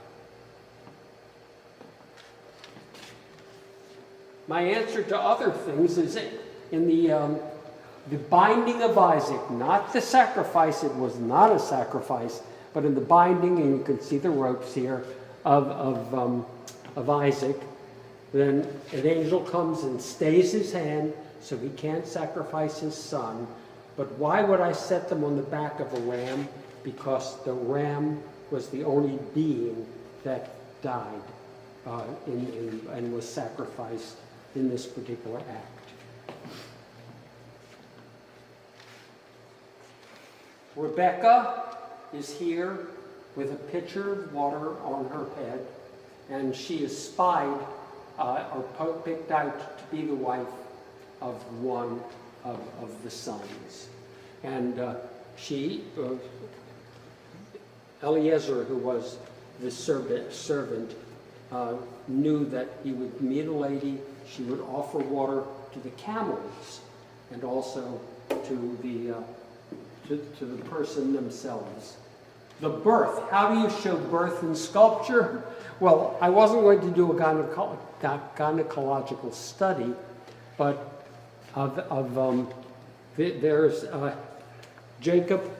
My answer to other things is in the binding of Isaac, not the sacrifice. It was not a sacrifice, but in the binding, and you can see the ropes here, of Isaac. Then an angel comes and stays his hand, so he can't sacrifice his son. But why would I set them on the back of a ram? Because the ram was the only being that died and was sacrificed in this particular act. Rebecca is here with a pitcher of water on her head, and she is spied or picked out to be the wife of one of the sons. And Eliezer, who was the servant, knew that he would meet a lady. She would offer water to the camels and also to the person themselves. The birth. How do you show birth in sculpture? Well, I wasn't going to do a gynecological study, but there's Jacob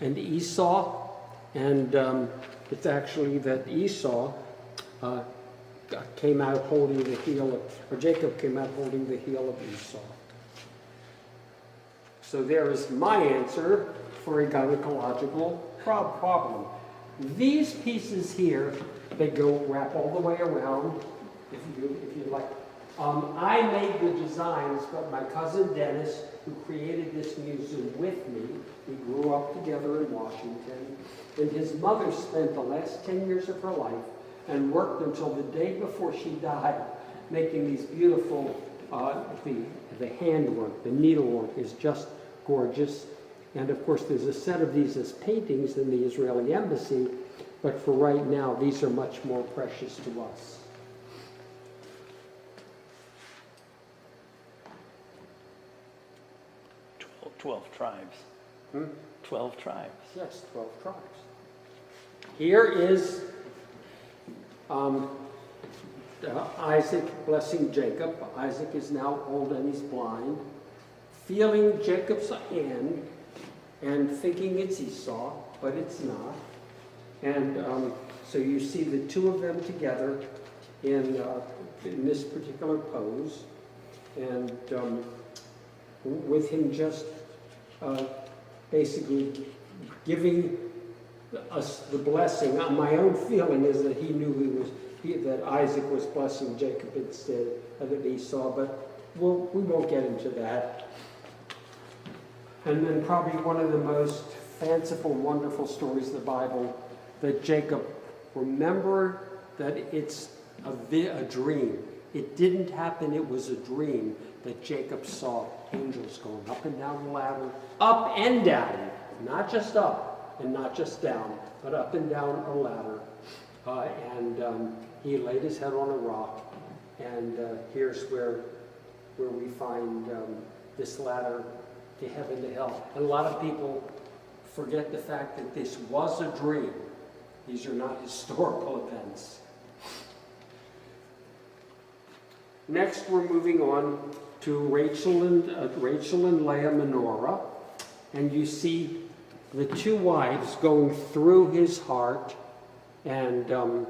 and Esau, and it's actually that Esau came out holding the heel or Jacob came out holding the heel of Esau. So there is my answer for a gynecological problem. These pieces here, they go wrap all the way around, if you like. I made the designs, but my cousin Dennis, who created this museum with me, we grew up together in Washington, and his mother spent the last 10 years of her life and worked until the day before she died, making these beautiful, the handwork, the needlework is just gorgeous. And of course, there's a set of these as paintings in the Israeli embassy, but for right now, these are much more precious to us. 12 tribes. 12 tribes. Yes, 12 tribes. Here is Isaac blessing Jacob. Isaac is now old and he's blind. Feeling Jacob's hand and thinking it's Esau, but it's not. And so you see the two of them together in this particular pose. And with him just basically giving us the blessing. My own feeling is that he knew that Isaac was blessing Jacob instead of Esau, but we won't get into that. And then probably one of the most fanciful, wonderful stories of the Bible, that Jacob remembered that it's a dream. It didn't happen, it was a dream that Jacob saw angels going up and down the ladder, up and down, not just up and not just down, but up and down a ladder. And he laid his head on a rock, and here's where we find this ladder to heaven, to hell. And a lot of people forget the fact that this was a dream. These are not historical events. Next, we're moving on to Rachel and Leah menorah, and you see the two wives going through his heart, and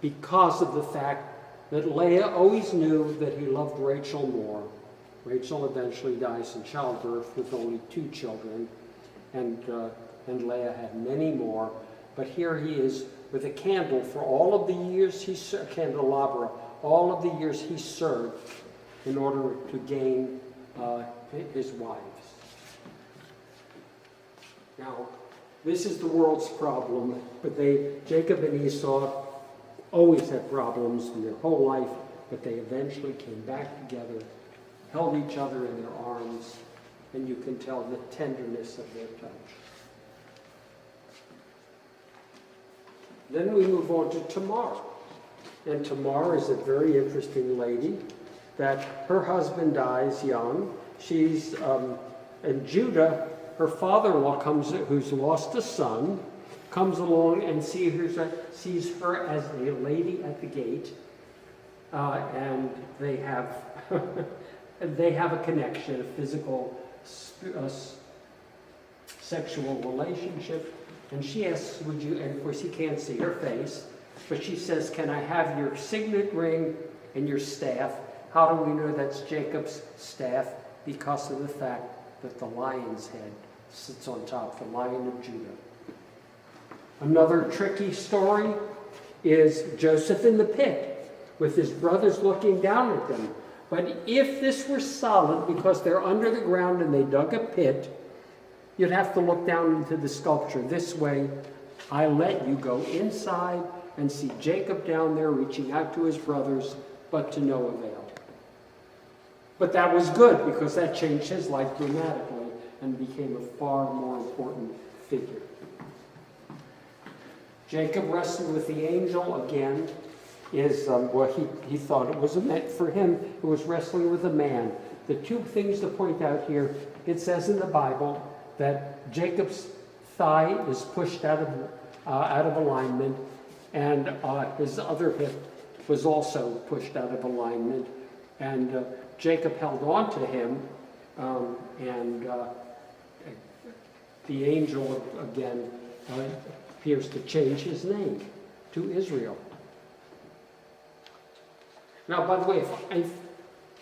because of the fact that Leah always knew that he loved Rachel more. Rachel eventually dies in childbirth with only 2 children, and Leah had many more. But here he is with a candle for all of the years he served, candelabra, all of the years he served in order to gain his wives. Now, this is the world's problem, but Jacob and Esau always had problems in their whole life, but they eventually came back together, held each other in their arms, and you can tell the tenderness of their touch. Then we move on to Tamar. And Tamar is a very interesting lady that her husband dies young. She's, and Judah, her father-in-law who's lost a son, comes along and sees her as a lady at the gate. And they have a connection, a physical, sexual relationship. And she asks, would you, and of course he can't see her face, but she says, can I have your signet ring and your staff? How do we know that's Jacob's staff? Because of the fact that the lion's head sits on top, the Lion of Judah. Another tricky story is Joseph in the pit, with his brothers looking down at them. But if this were solid, because they're under the ground and they dug a pit, you'd have to look down into the sculpture. This way, I let you go inside and see Jacob down there reaching out to his brothers, but to no avail. But that was good, because that changed his life dramatically and became a far more important figure. Jacob wrestling with the angel again is what he thought it was meant for him. It was wrestling with a man. The two things to point out here, it says in the Bible that Jacob's thigh is pushed out of alignment, and his other hip was also pushed out of alignment. And Jacob held on to him, and the angel again appears to change his name to Israel. Now, by the way,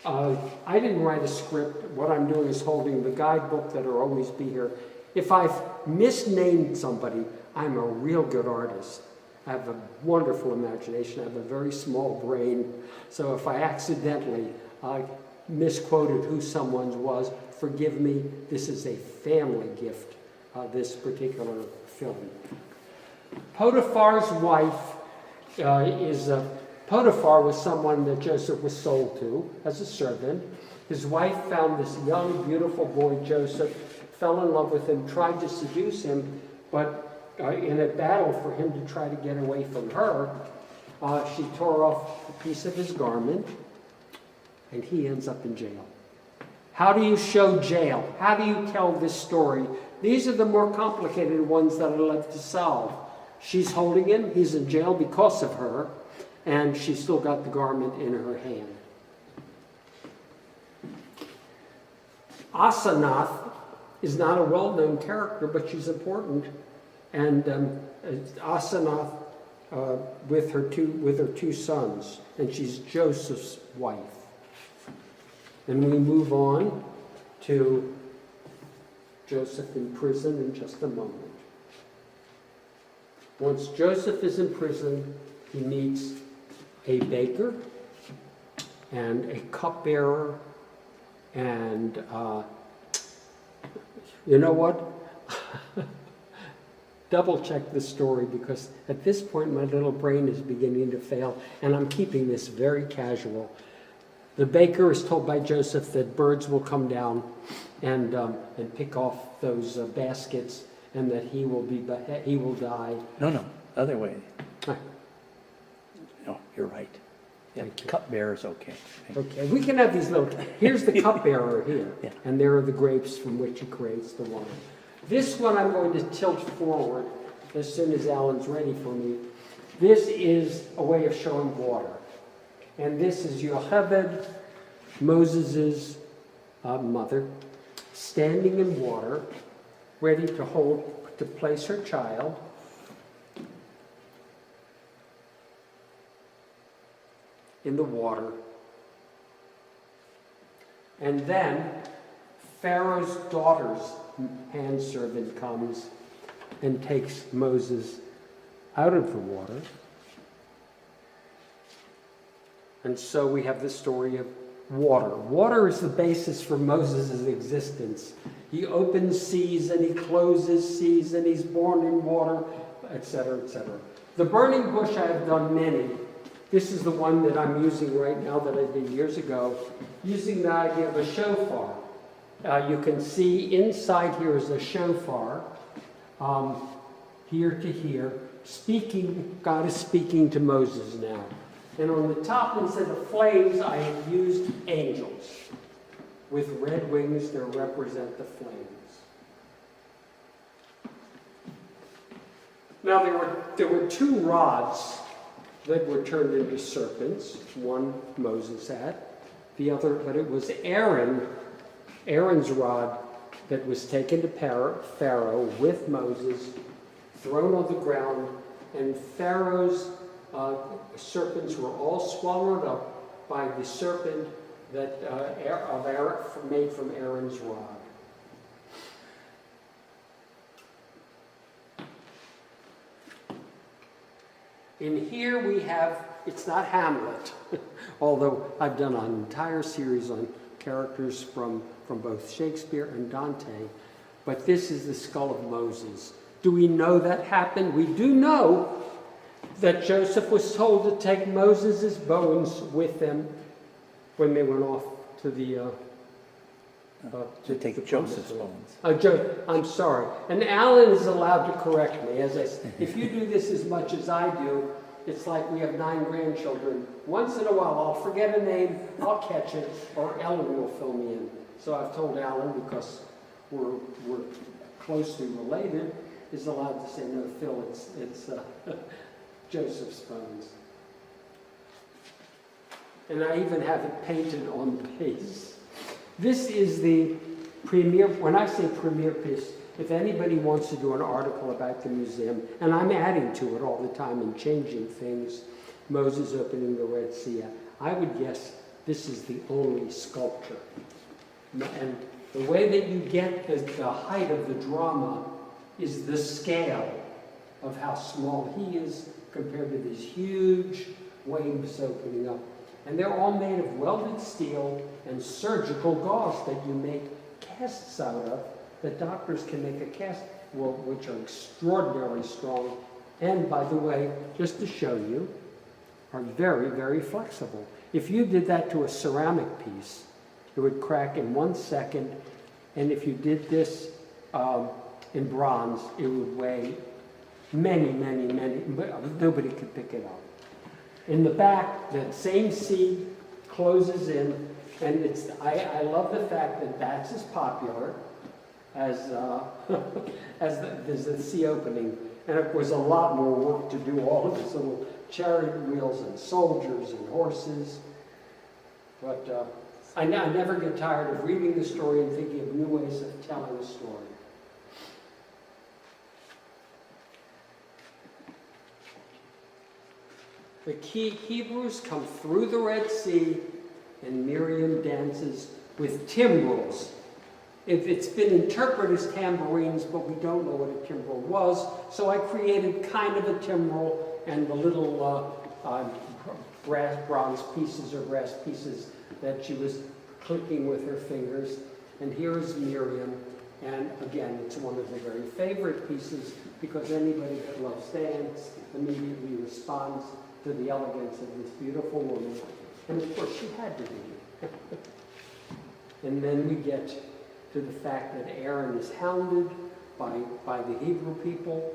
I didn't write a script. What I'm doing is holding the guidebook that'll always be here. If I've misnamed somebody, I'm a real good artist. I have a wonderful imagination. I have a very small brain. So if I accidentally misquoted who someone was, forgive me. This is a family gift, this particular film. Potiphar's wife Potiphar was someone that Joseph was sold to as a servant. His wife found this young, beautiful boy, Joseph, fell in love with him, tried to seduce him, but in a battle for him to try to get away from her, she tore off a piece of his garment, and he ends up in jail. How do you show jail? How do you tell this story? These are the more complicated ones that are left to solve. She's holding him, he's in jail because of her, and she's still got the garment in her hand. Asenath is not a well-known character, but she's important. And Asenath with her two sons, and she's Joseph's wife. And we move on to Joseph in prison in just a moment. Once Joseph is in prison, he meets a baker and a cupbearer, and you know what? Double check the story, because at this point my little brain is beginning to fail, and I'm keeping this very casual. The baker is told by Joseph that birds will come down and pick off those baskets, and that he will die. No, other way. Ah. No, you're right. Yeah, Thank you. cupbearer's okay. Okay, we can have these little. Here's the cupbearer here, Yeah. and there are the grapes from which he creates the wine. This one I'm going to tilt forward as soon as Alan's ready for me. This is a way of showing water, and this is Yocheved, Moses' mother, standing in water, ready to place her child. In the water. And then Pharaoh's daughter's handservant comes and takes Moses out of the water. And so we have the story of water. Water is the basis for Moses' existence. He opens seas and he closes seas, and he's born in water, etc., etc. The burning bush, I have done many. This is the one that I'm using right now that I did years ago, using the idea of a shofar. You can see inside here is a shofar, here to here, speaking. God is speaking to Moses now. And on the top, instead of flames, I have used angels with red wings that represent the flames. Now there were two rods that were turned into serpents. One Moses had, the other, but it was Aaron's rod that was taken to Pharaoh with Moses, thrown on the ground, and Pharaoh's serpents were all swallowed up by the serpent that made from Aaron's rod. In here we have, it's not Hamlet, although I've done an entire series on characters from both Shakespeare and Dante, but this is the skull of Moses. Do we know that happened? We do know that Joseph was told to take Moses' bones with them when they went off to the... to take Joseph's bones. I'm sorry. And Alan is allowed to correct me. If you do this as much as I do, it's like we have 9 grandchildren. Once in a while, I'll forget a name, I'll catch it, or Ellen will fill me in. So I've told Alan, because we're closely related, is allowed to say, no, Phil, it's Joseph's bones. And I even have it painted on the base. This is the premier, when I say premier piece, if anybody wants to do an article about the museum, and I'm adding to it all the time and changing things, Moses opening the Red Sea, I would guess This is the only sculpture. And the way that you get the height of the drama is the scale of how small he is compared to these huge waves opening up. And they're all made of welded steel and surgical gauze that you make casts out of, that doctors can make a cast, which are extraordinarily strong. And by the way, just to show you, are very, very flexible. If you did that to a ceramic piece, it would crack in 1 second. And if you did this in bronze, it would weigh many, nobody could pick it up. In the back, that same seed closes in, and I love the fact that that's as popular as there's the sea opening. And it was a lot more work to do all of this little chariot wheels and soldiers and horses. But I never get tired of reading the story and thinking of new ways of telling a story. The key Hebrews come through the Red Sea, and Miriam dances with timbrels. It's been interpreted as tambourines, but we don't know what a timbrel was, so I created kind of a timbrel and the little bronze pieces or brass pieces that she was clicking with her fingers. And here is Miriam, and again, it's one of the very favorite pieces because anybody that loves dance immediately responds to the elegance of this beautiful woman. And of course, she had to be. And then we get to the fact that Aaron is hounded by the Hebrew people.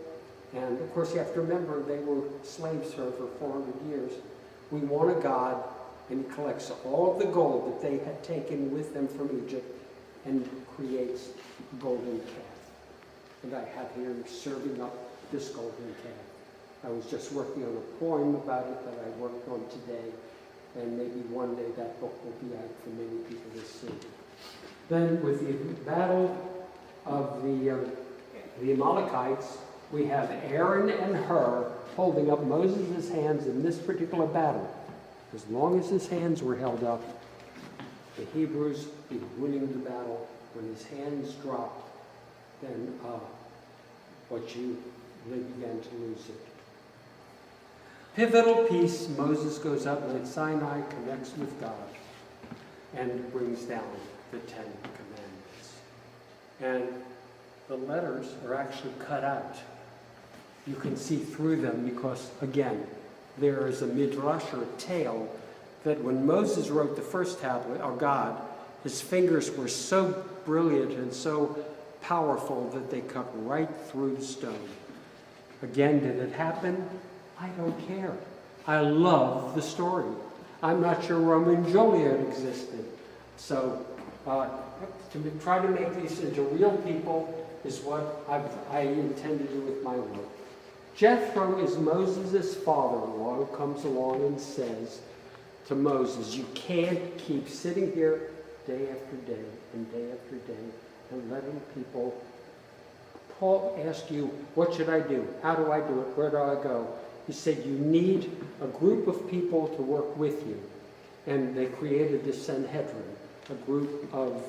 And of course, you have to remember, they were slaves here for 400 years. We want a god, and he collects all of the gold that they had taken with them from Egypt and creates a golden calf. And I have here serving up this golden calf. I was just working on a poem about it that I worked on today, and maybe one day that book will be out for many people to see. Then with the battle of the Amalekites, we have Aaron and Hur holding up Moses' hands in this particular battle. As long as his hands were held up, the Hebrews were winning the battle. When his hands dropped, then they began to lose it. Pivotal piece, Moses goes up Mount Sinai, connects with God, and brings down the 10 Commandments. And the letters are actually cut out. You can see through them because, again, there is a Midrash or a tale that when Moses wrote the first tablet, or God, his fingers were so brilliant and so powerful that they cut right through the stone. Again, did it happen? I don't care. I love the story. I'm not sure Romeo and Juliet existed. So to try to make these into real people is what I intend to do with my work. Jethro is Moses' father-in-law who comes along and says to Moses, you can't keep sitting here day after day and day after day and letting people. Paul asked you, what should I do? How do I do it? Where do I go? He said, you need a group of people to work with you. And they created the Sanhedrin, a group of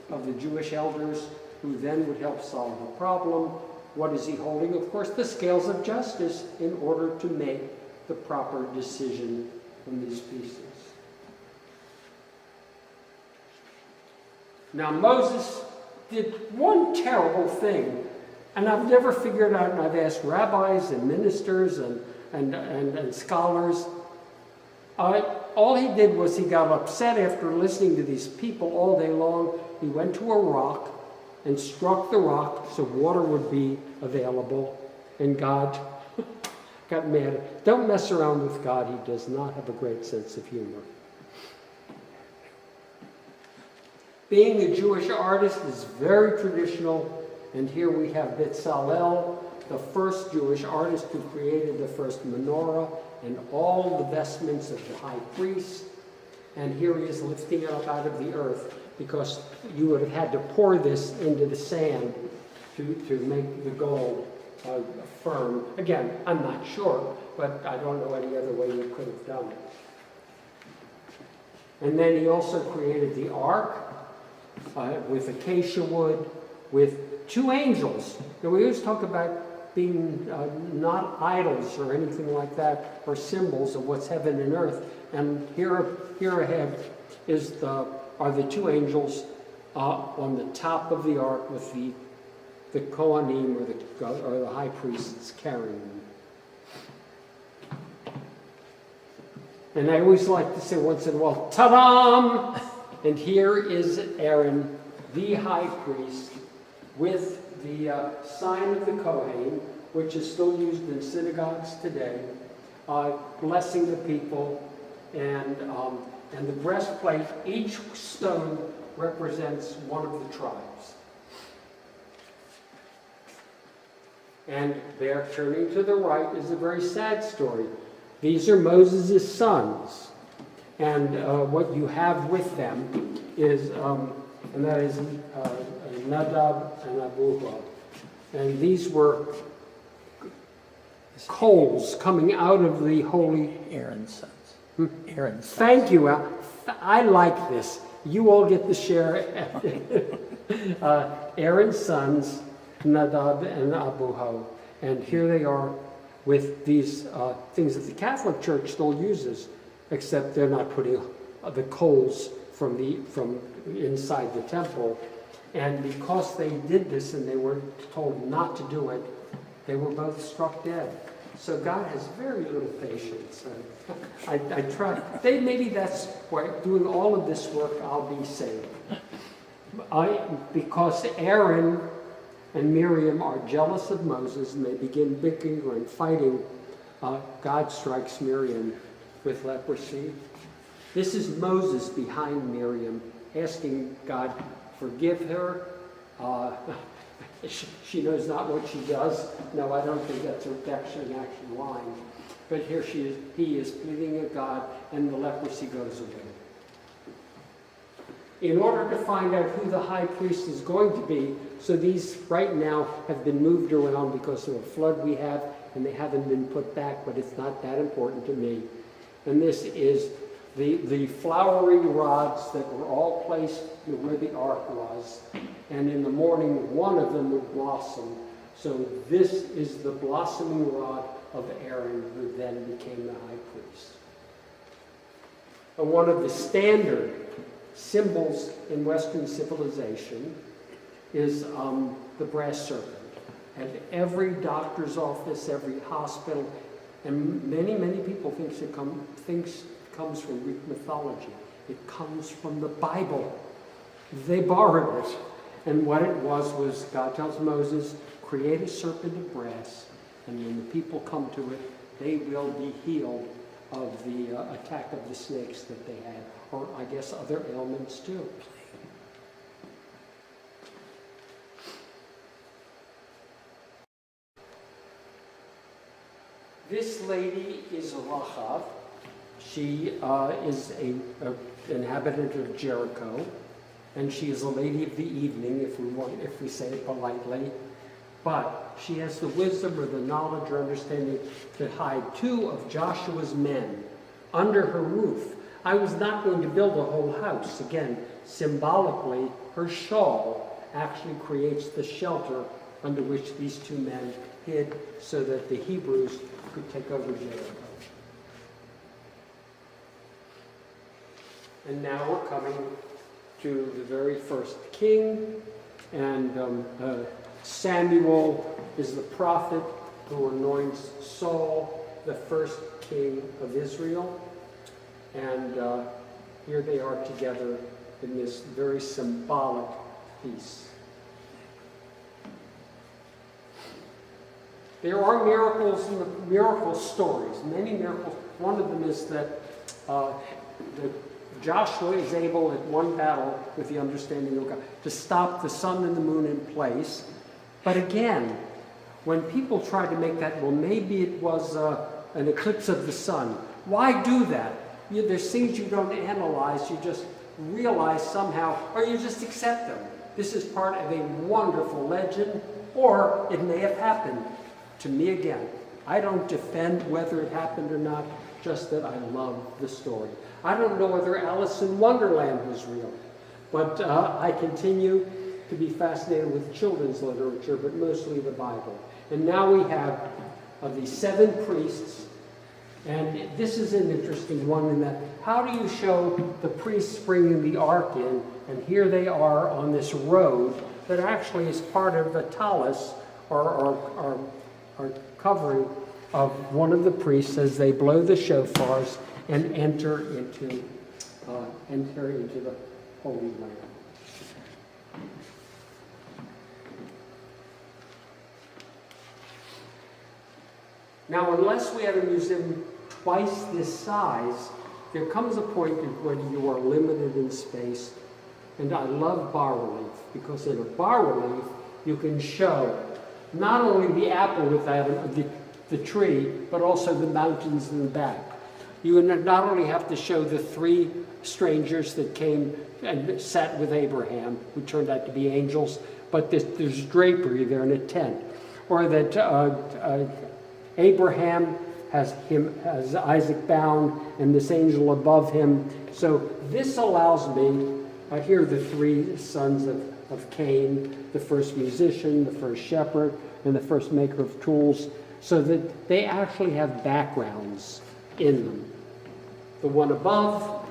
the Jewish elders who then would help solve the problem. What is he holding? Of course, the scales of justice in order to make the proper decision from these pieces. Now, Moses did one terrible thing, and I've never figured out, and I've asked rabbis and ministers and scholars. All he did was he got upset after listening to these people all day long. He went to a rock and struck the rock so water would be available, and God got mad. Don't mess around with God. He does not have a great sense of humor. Being a Jewish artist is very traditional, and here we have Bezalel, the first Jewish artist who created the first menorah and all the vestments of the high priest. And here he is lifting it up out of the earth, because you would have had to pour this into the sand to make the gold firm. Again, I'm not sure, but I don't know any other way you could have done it. And then he also created the ark with acacia wood, with 2 angels. Now we always talk about being not idols or anything like that, or symbols of what's heaven and earth. And here ahead are the 2 angels on the top of the ark with the Kohanim or the high priests carrying them. And I always like to say once in a while, ta-dam! And here is Aaron, the high priest, with the sign of the Kohen, which is still used in synagogues today, blessing the people, and the breastplate. Each stone represents one of the tribes. And there, turning to the right, is a very sad story. These are Moses' sons, and what you have with them is, and that is Nadab and Abihu. And these were coals coming out of the holy. Aaron's sons. Aaron's sons. Thank you, Al. I like this. You all get to share. Aaron's sons, Nadab and Abihu, and here they are with these things that the Catholic Church still uses, except they're not putting the coals from inside the temple. And because they did this and they were told not to do it, they were both struck dead. So God has very little patience. I try. Maybe that's why doing all of this work I'll be saved. Because Aaron and Miriam are jealous of Moses and they begin bickering and fighting, God strikes Miriam with leprosy. This is Moses behind Miriam, asking God, forgive her. She knows not what she does. No, I don't think that's an action line. But here he is pleading with God, and the leprosy goes away. In order to find out who the high priest is going to be, so these right now have been moved around because of a flood we have, and they haven't been put back, but it's not that important to me. And this is the flowering rods that were all placed where the ark was. And in the morning, one of them would blossom. So this is the blossoming rod of Aaron, who then became the high priest. And one of the standard symbols in Western civilization is the brass serpent. And every doctor's office, every hospital, and many people thinks it comes from Greek mythology. It comes from the Bible. They borrowed it. And what it was God tells Moses, create a serpent of brass, and when the people come to it, they will be healed of the attack of the snakes that they had, or I guess other ailments too. This lady is Rahab. She is an inhabitant of Jericho, and she is a lady of the evening, if we say it politely. But she has the wisdom or the knowledge or understanding to hide 2 of Joshua's men under her roof. I was not going to build a whole house. Again, symbolically, her shawl actually creates the shelter under which these 2 men hid so that the Hebrews could take over Jericho. And now we're coming to the very first king, and Samuel is the prophet who anoints Saul the first king of Israel. And here they are together in this very symbolic piece. There are miracles in the miracle stories, many miracles. One of them is that Joshua is able at one battle with the understanding of God to stop the sun and the moon in place. But again, when people try to make that, well, maybe it was an eclipse of the sun. Why do that? There's things you don't analyze, you just realize somehow, or you just accept them. This is part of a wonderful legend, or it may have happened. To me again, I don't defend whether it happened or not, just that I love the story. I don't know whether Alice in Wonderland was real, but I continue to be fascinated with children's literature, but mostly the Bible. And now we have these 7 priests, and this is an interesting one in that how do you show the priests bringing the ark in, and here they are on this road that actually is part of the talus or covering of one of the priests as they blow the shofars and enter into the Holy Land. Now, unless we had a museum twice this size, there comes a point when you are limited in space. And I love bas-relief, because in a bas-relief, you can show not only the apple with the tree, but also the mountains in the back. You not only have to show the 3 strangers that came and sat with Abraham, who turned out to be angels, but there's drapery there in a tent. Or that Abraham has Isaac bound and this angel above him. So this allows me, here are the 3 sons of Cain, the first musician, the first shepherd, and the first maker of tools, so that they actually have backgrounds in them. The one above,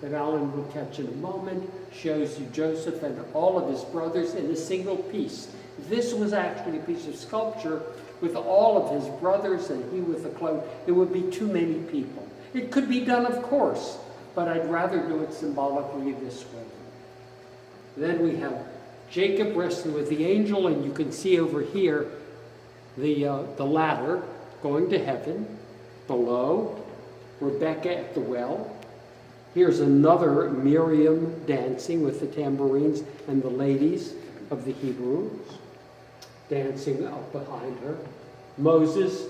that Alan will catch in a moment, shows you Joseph and all of his brothers in a single piece. This was actually a piece of sculpture with all of his brothers and he with the cloak. It would be too many people. It could be done, of course, but I'd rather do it symbolically this way. Then we have Jacob wrestling with the angel, and you can see over here the ladder going to heaven. Below, Rebecca at the well. Here's another Miriam dancing with the tambourines and the ladies of the Hebrews dancing up behind her. Moses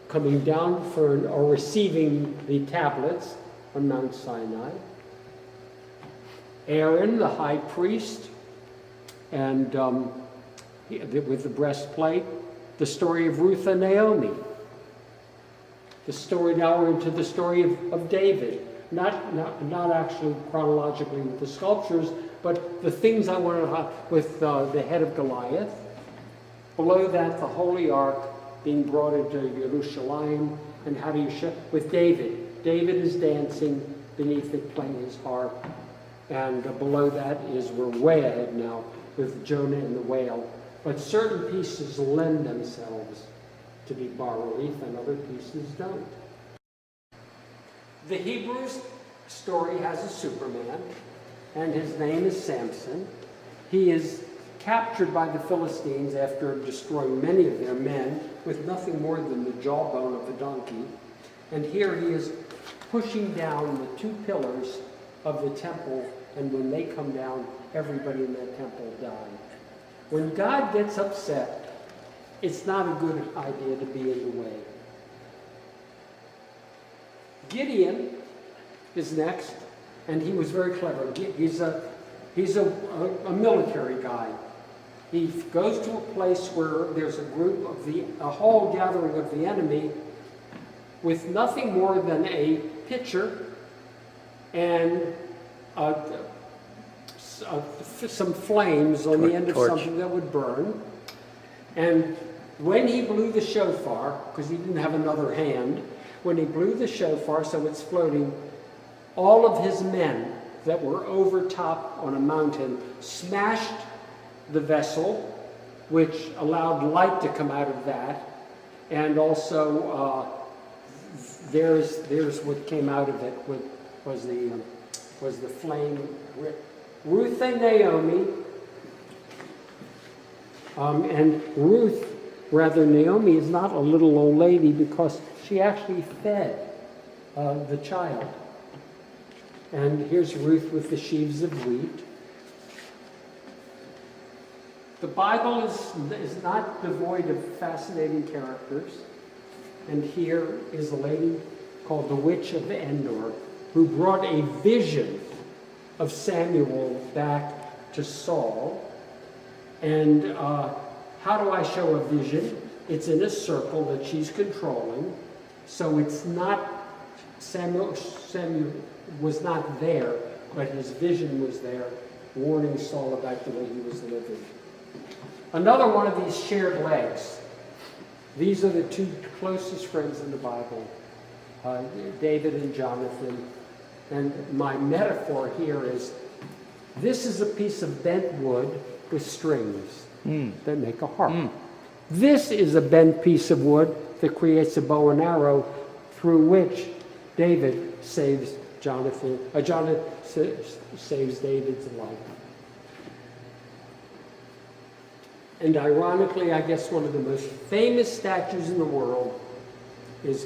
coming down or receiving the tablets on Mount Sinai. Aaron, the high priest, and with the breastplate. The story of Ruth and Naomi. Now we're into the story of David. Not actually chronologically with the sculptures, but the things I wanted to with the head of Goliath. Below that, the Holy Ark being brought into Jerusalem, and how do you show with David? David is dancing beneath it, playing his harp, and below that we're way ahead now with Jonah and the whale. But certain pieces lend themselves to be bas-relief, and other pieces don't. The Hebrews story has a Superman, and his name is Samson. He is captured by the Philistines after destroying many of their men with nothing more than the jawbone of a donkey. And here he is pushing down the 2 pillars of the temple, and when they come down, everybody in that temple died. When God gets upset, it's not a good idea to be in the way. Gideon is next, and he was very clever. He's a military guy. He goes to a place where there's a whole gathering of the enemy with nothing more than a pitcher and some flames on the end of something that would burn. And when he blew the shofar, because he didn't have another hand, when he blew the shofar so it's floating, all of his men that were over top on a mountain smashed the vessel, which allowed light to come out of that, and also there's what came out of it was the flame. Ruth and Naomi, and Naomi is not a little old lady because she actually fed the child. And here's Ruth with the sheaves of wheat. The Bible is not devoid of fascinating characters. And here is a lady called the Witch of Endor, who brought a vision of Samuel back to Saul. And how do I show a vision? It's in a circle that she's controlling. So it's not, Samuel was not there, but his vision was there, warning Saul about the way he was living. Another one of these shared legs. These are the two closest friends in the Bible, David and Jonathan. And my metaphor here is, this is a piece of bent wood with strings that make a harp. This is a bent piece of wood that creates a bow and arrow through which David saves Jonathan saves David's life. And ironically, I guess one of the most famous statues in the world is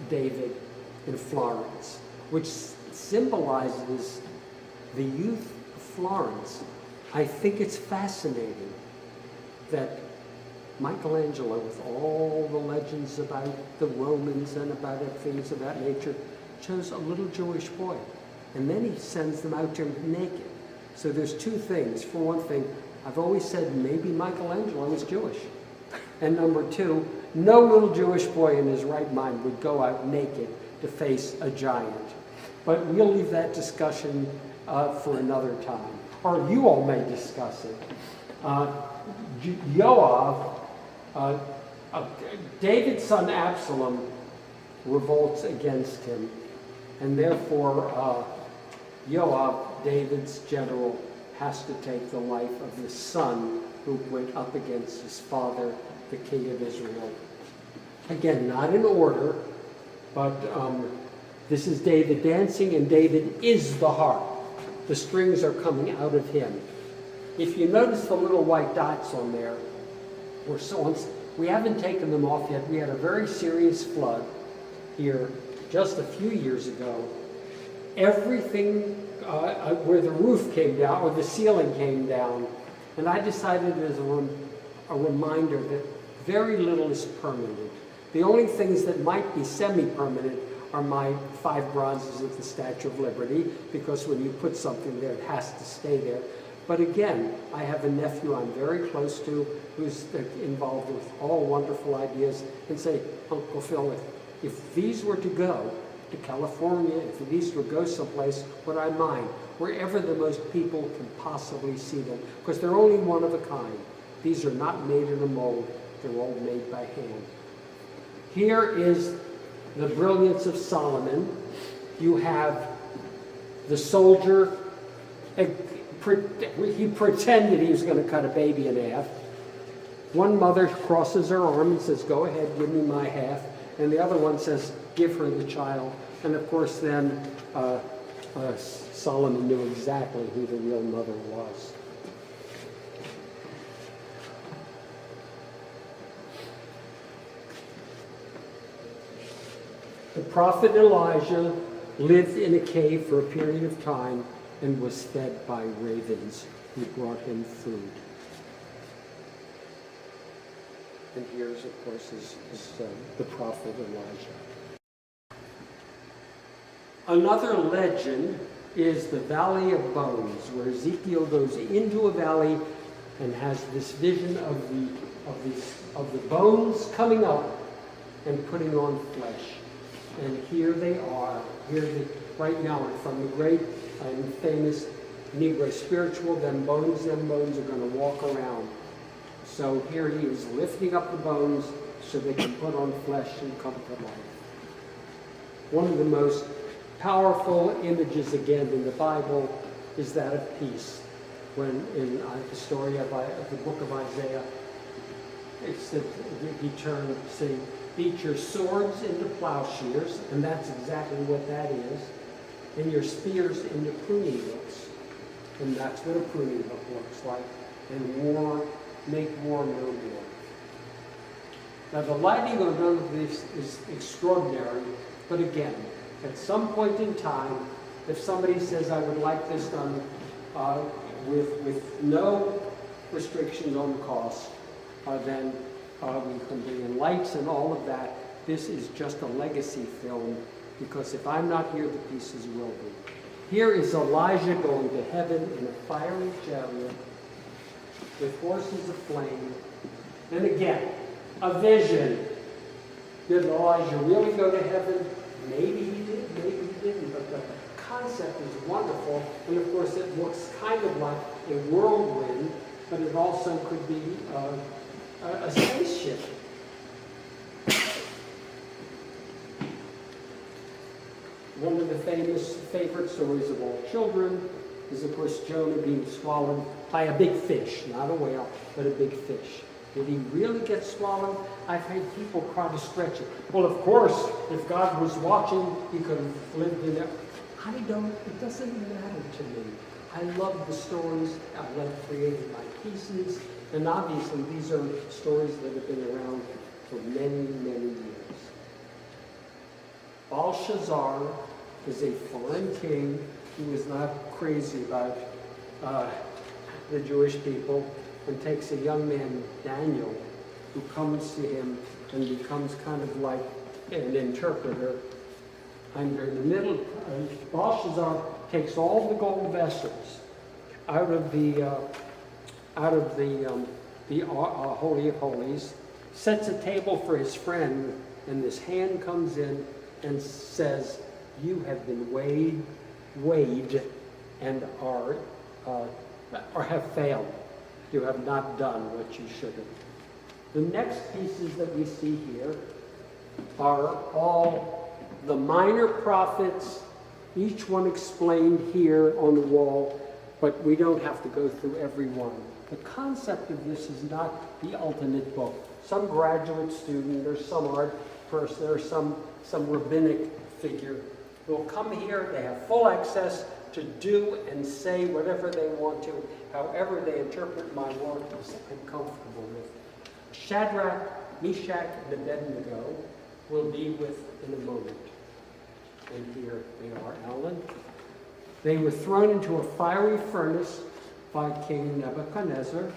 David in Florence, which symbolizes the youth of Florence. I think it's fascinating that Michelangelo, with all the legends about the Romans and about things of that nature, chose a little Jewish boy. And then he sends them out there naked. So there's two things. For one thing, I've always said maybe Michelangelo was Jewish. And number two, no little Jewish boy in his right mind would go out naked to face a giant. But we'll leave that discussion for another time. Or you all may discuss it. Joab, David's son Absalom, revolts against him. And therefore, Joab, David's general, has to take the life of his son who went up against his father, the king of Israel. Again, not in order, but this is David dancing, and David is the harp. The strings are coming out of him. If you notice the little white dots on there, we haven't taken them off yet. We had a very serious flood here just a few years ago. Everything where the roof came down, or the ceiling came down, and I decided as a reminder that very little is permanent. The only things that might be semi-permanent are my 5 bronzes of the Statue of Liberty, because when you put something there, it has to stay there. But again, I have a nephew I'm very close to who's involved with all wonderful ideas, and say, Uncle Phillip, if these were to go to California, if these were to go someplace, would I mind? Wherever the most people can possibly see them, because they're only one of a kind. These are not made in a mold, they're all made by hand. Here is the brilliance of Solomon. You have the soldier, he pretended he was going to cut a baby in half. One mother crosses her arm and says, go ahead, give me my half. And the other one says, give her the child. And of course then Solomon knew exactly who the real mother was. The prophet Elijah lived in a cave for a period of time and was fed by ravens who brought him food. And here's, of course, is the prophet Elijah. Another legend is the Valley of Bones, where Ezekiel goes into a valley and has this vision of the bones coming up and putting on flesh. And here they are, right now, from the great and famous Negro spiritual, them bones are going to walk around. So here he is lifting up the bones so they can put on flesh and come to life. One of the most powerful images, again, in the Bible is that of peace. When in the story of the book of Isaiah, it's that he turned, saying, beat your swords into plowshares, and that's exactly what that is, and your spears into pruning hooks. And that's what a pruning hook looks like. And make war no more. Now the lighting on none of this is extraordinary, but again, at some point in time, if somebody says, I would like this done with no restrictions on cost, then we can bring in lights and all of that. This is just a legacy film, because if I'm not here, the pieces will be. Here is Elijah going to heaven in a fiery chariot with horses aflame. And again, a vision. Did Elijah really go to heaven? Maybe he did, maybe he didn't, but the concept is wonderful, and of course it looks kind of like a whirlwind, but it also could be a spaceship. One of the favorite stories of all children is, of course, Jonah being swallowed by a big fish, not a whale, but a big fish. Did he really get swallowed? I've heard people try to stretch it. Well, of course, if God was watching, he could have lived in it. It doesn't matter to me. I love the stories. I love creating my pieces. And obviously, these are stories that have been around for many, many years. Belshazzar is a foreign king who is not crazy about the Jewish people, and takes a young man, Daniel, who comes to him and becomes kind of like an interpreter. And in the middle, Belshazzar takes all the gold vessels out of the Holy of Holies, sets a table for his friend, and this hand comes in and says, "You have been weighed, and have failed. You have not done what you should have." The next pieces that we see here are all the minor prophets, each one explained here on the wall, but we don't have to go through every one. The concept of this is not the ultimate book. Some graduate student or some art person or some rabbinic figure will come here, they have full access to do and say whatever they want to, however they interpret my work, I'm comfortable with. Shadrach, Meshach, and Abednego will be with in a moment. And here they are, Alan. They were thrown into a fiery furnace by King Nebuchadnezzar,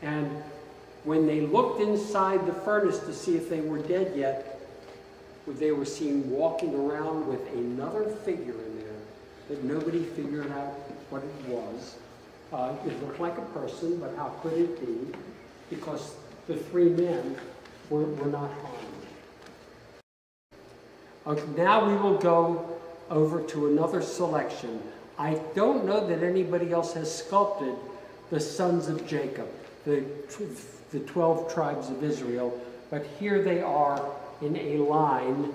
and when they looked inside the furnace to see if they were dead yet, they were seen walking around with another figure in there that nobody figured out what it was. It looked like a person, but how could it be? Because the three men were not harmed. Now we will go over to another selection. I don't know that anybody else has sculpted the sons of Jacob, the 12 tribes of Israel, but here they are in a line,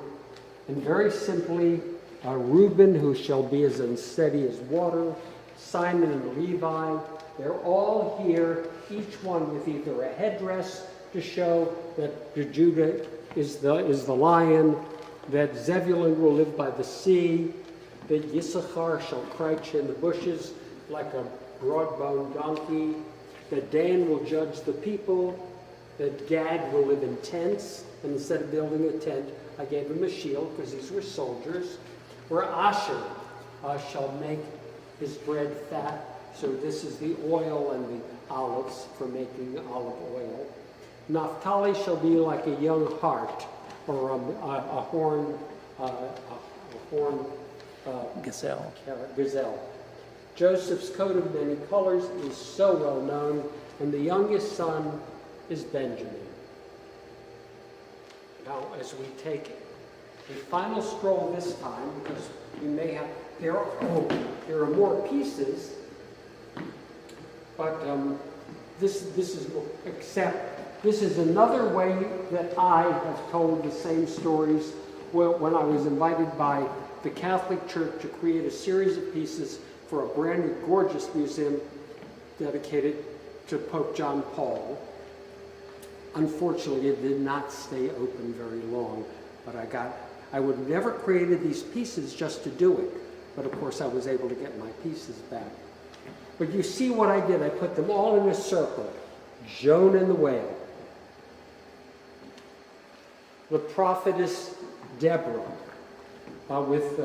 and very simply, Reuben, who shall be as unsteady as water, Simon and Levi, they're all here, each one with either a headdress to show that Judah is the lion, that Zebulun will live by the sea, that Issachar shall crouch in the bushes like a broad-boned donkey, that Dan will judge the people, that Gad will live in tents, and instead of building a tent, I gave him a shield because these were soldiers, where Asher shall make his bread fat, so this is the oil and the olives for making olive oil. Naphtali shall be like a young hart, or a horn gazelle. Joseph's coat of many colors is so well known, and the youngest son is Benjamin. Now, as we take a final stroll this time, because we may have, there are more pieces, but this is another way that I have told the same stories. Well, when I was invited by the Catholic Church to create a series of pieces for a brand new gorgeous museum dedicated to Pope John Paul. Unfortunately, it did not stay open very long, but I would have never created these pieces just to do it, but of course I was able to get my pieces back. But you see what I did, I put them all in a circle. Jonah and the whale, the prophetess Deborah, with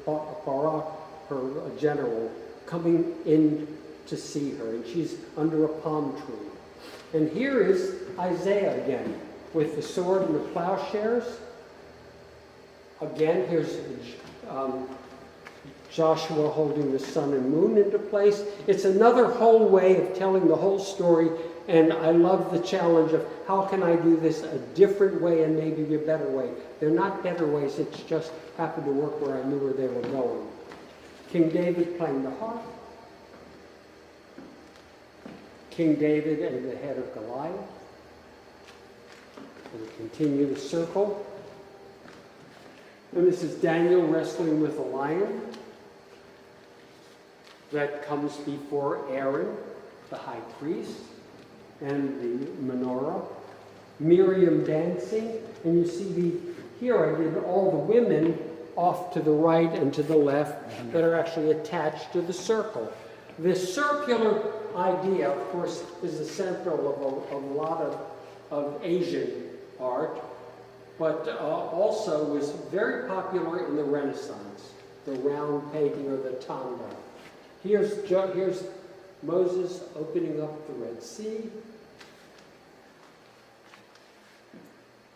Barak, her general, coming in to see her, and she's under a palm tree. And here is Isaiah again, with the sword and the plowshares. Again, here's Joshua holding the sun and moon into place. It's another whole way of telling the whole story And I love the challenge of how can I do this a different way and maybe a better way. They're not better ways, it's just happened to work where I knew where they were going. King David playing the harp. King David and the head of Goliath. And continue the circle. And this is Daniel wrestling with a lion. That comes before Aaron, the high priest, and the menorah. Miriam dancing. And you see here I did all the women off to the right and to the left that are actually attached to the circle. This circular idea, of course, is the central of a lot of Asian art, but also was very popular in the Renaissance, the round painting or the tanda. Here's Moses opening up the Red Sea.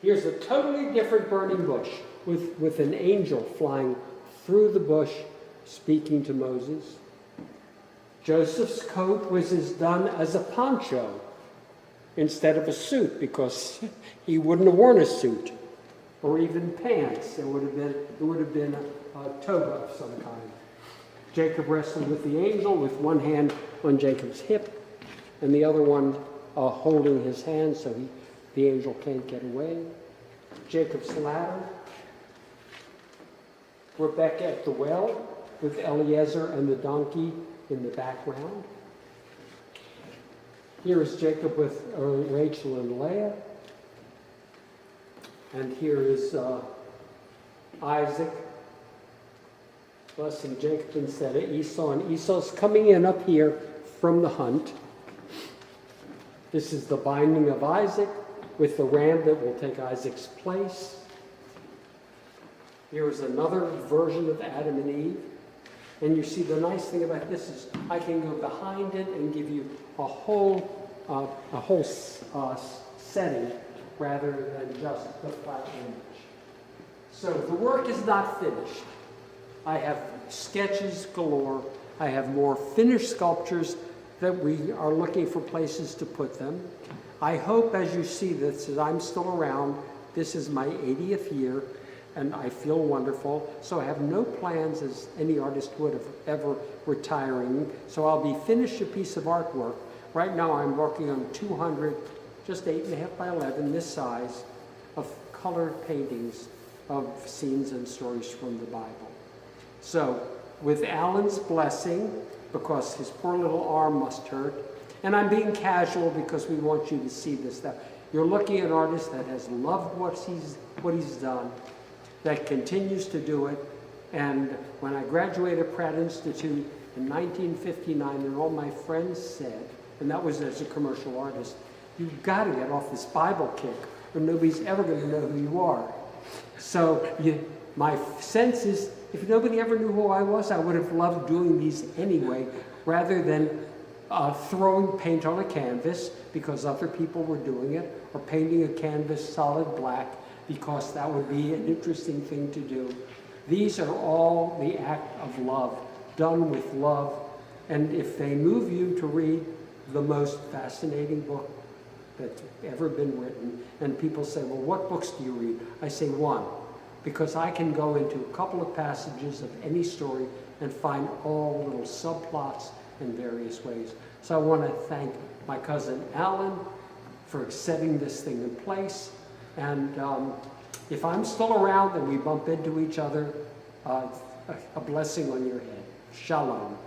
Here's a totally different burning bush with an angel flying through the bush speaking to Moses. Joseph's coat was done as a poncho instead of a suit because he wouldn't have worn a suit or even pants. It would have been a toga of some kind. Jacob wrestled with the angel with one hand on Jacob's hip and the other one holding his hand so the angel can't get away. Jacob's ladder. Rebecca at the well with Eliezer and the donkey in the background. Here is Jacob with Rachel and Leah. And here is Isaac blessing Jacob instead of Esau. And Esau's coming in up here from the hunt. This is the binding of Isaac with the ram that will take Isaac's place. Here is another version of Adam and Eve. And you see the nice thing about this is I can go behind it and give you a whole setting rather than just the flat image. So the work is not finished. I have sketches galore. I have more finished sculptures that we are looking for places to put them. I hope as you see this, as I'm still around, this is my 80th year, and I feel wonderful. So I have no plans, as any artist would have, ever retiring. So I'll be finished a piece of artwork. Right now I'm working on 200, just 8.5 by 11, this size, of colored paintings of scenes and stories from the Bible. So with Alan's blessing, because his poor little arm must hurt, and I'm being casual because we want you to see this stuff. You're looking at an artist that has loved what he's done, that continues to do it. And when I graduated Pratt Institute in 1959, and all my friends said, and that was as a commercial artist, you've got to get off this Bible kick, or nobody's ever going to know who you are. So my sense is, if nobody ever knew who I was, I would have loved doing these anyway, rather than throwing paint on a canvas because other people were doing it, or painting a canvas solid black because that would be an interesting thing to do. These are all the act of love, done with love. And if they move you to read the most fascinating book that's ever been written, and people say, well, what books do you read? I say one, because I can go into a couple of passages of any story and find all the little subplots in various ways. So I want to thank my cousin Alan for setting this thing in place. And if I'm still around and we bump into each other, a blessing on your head. Shalom.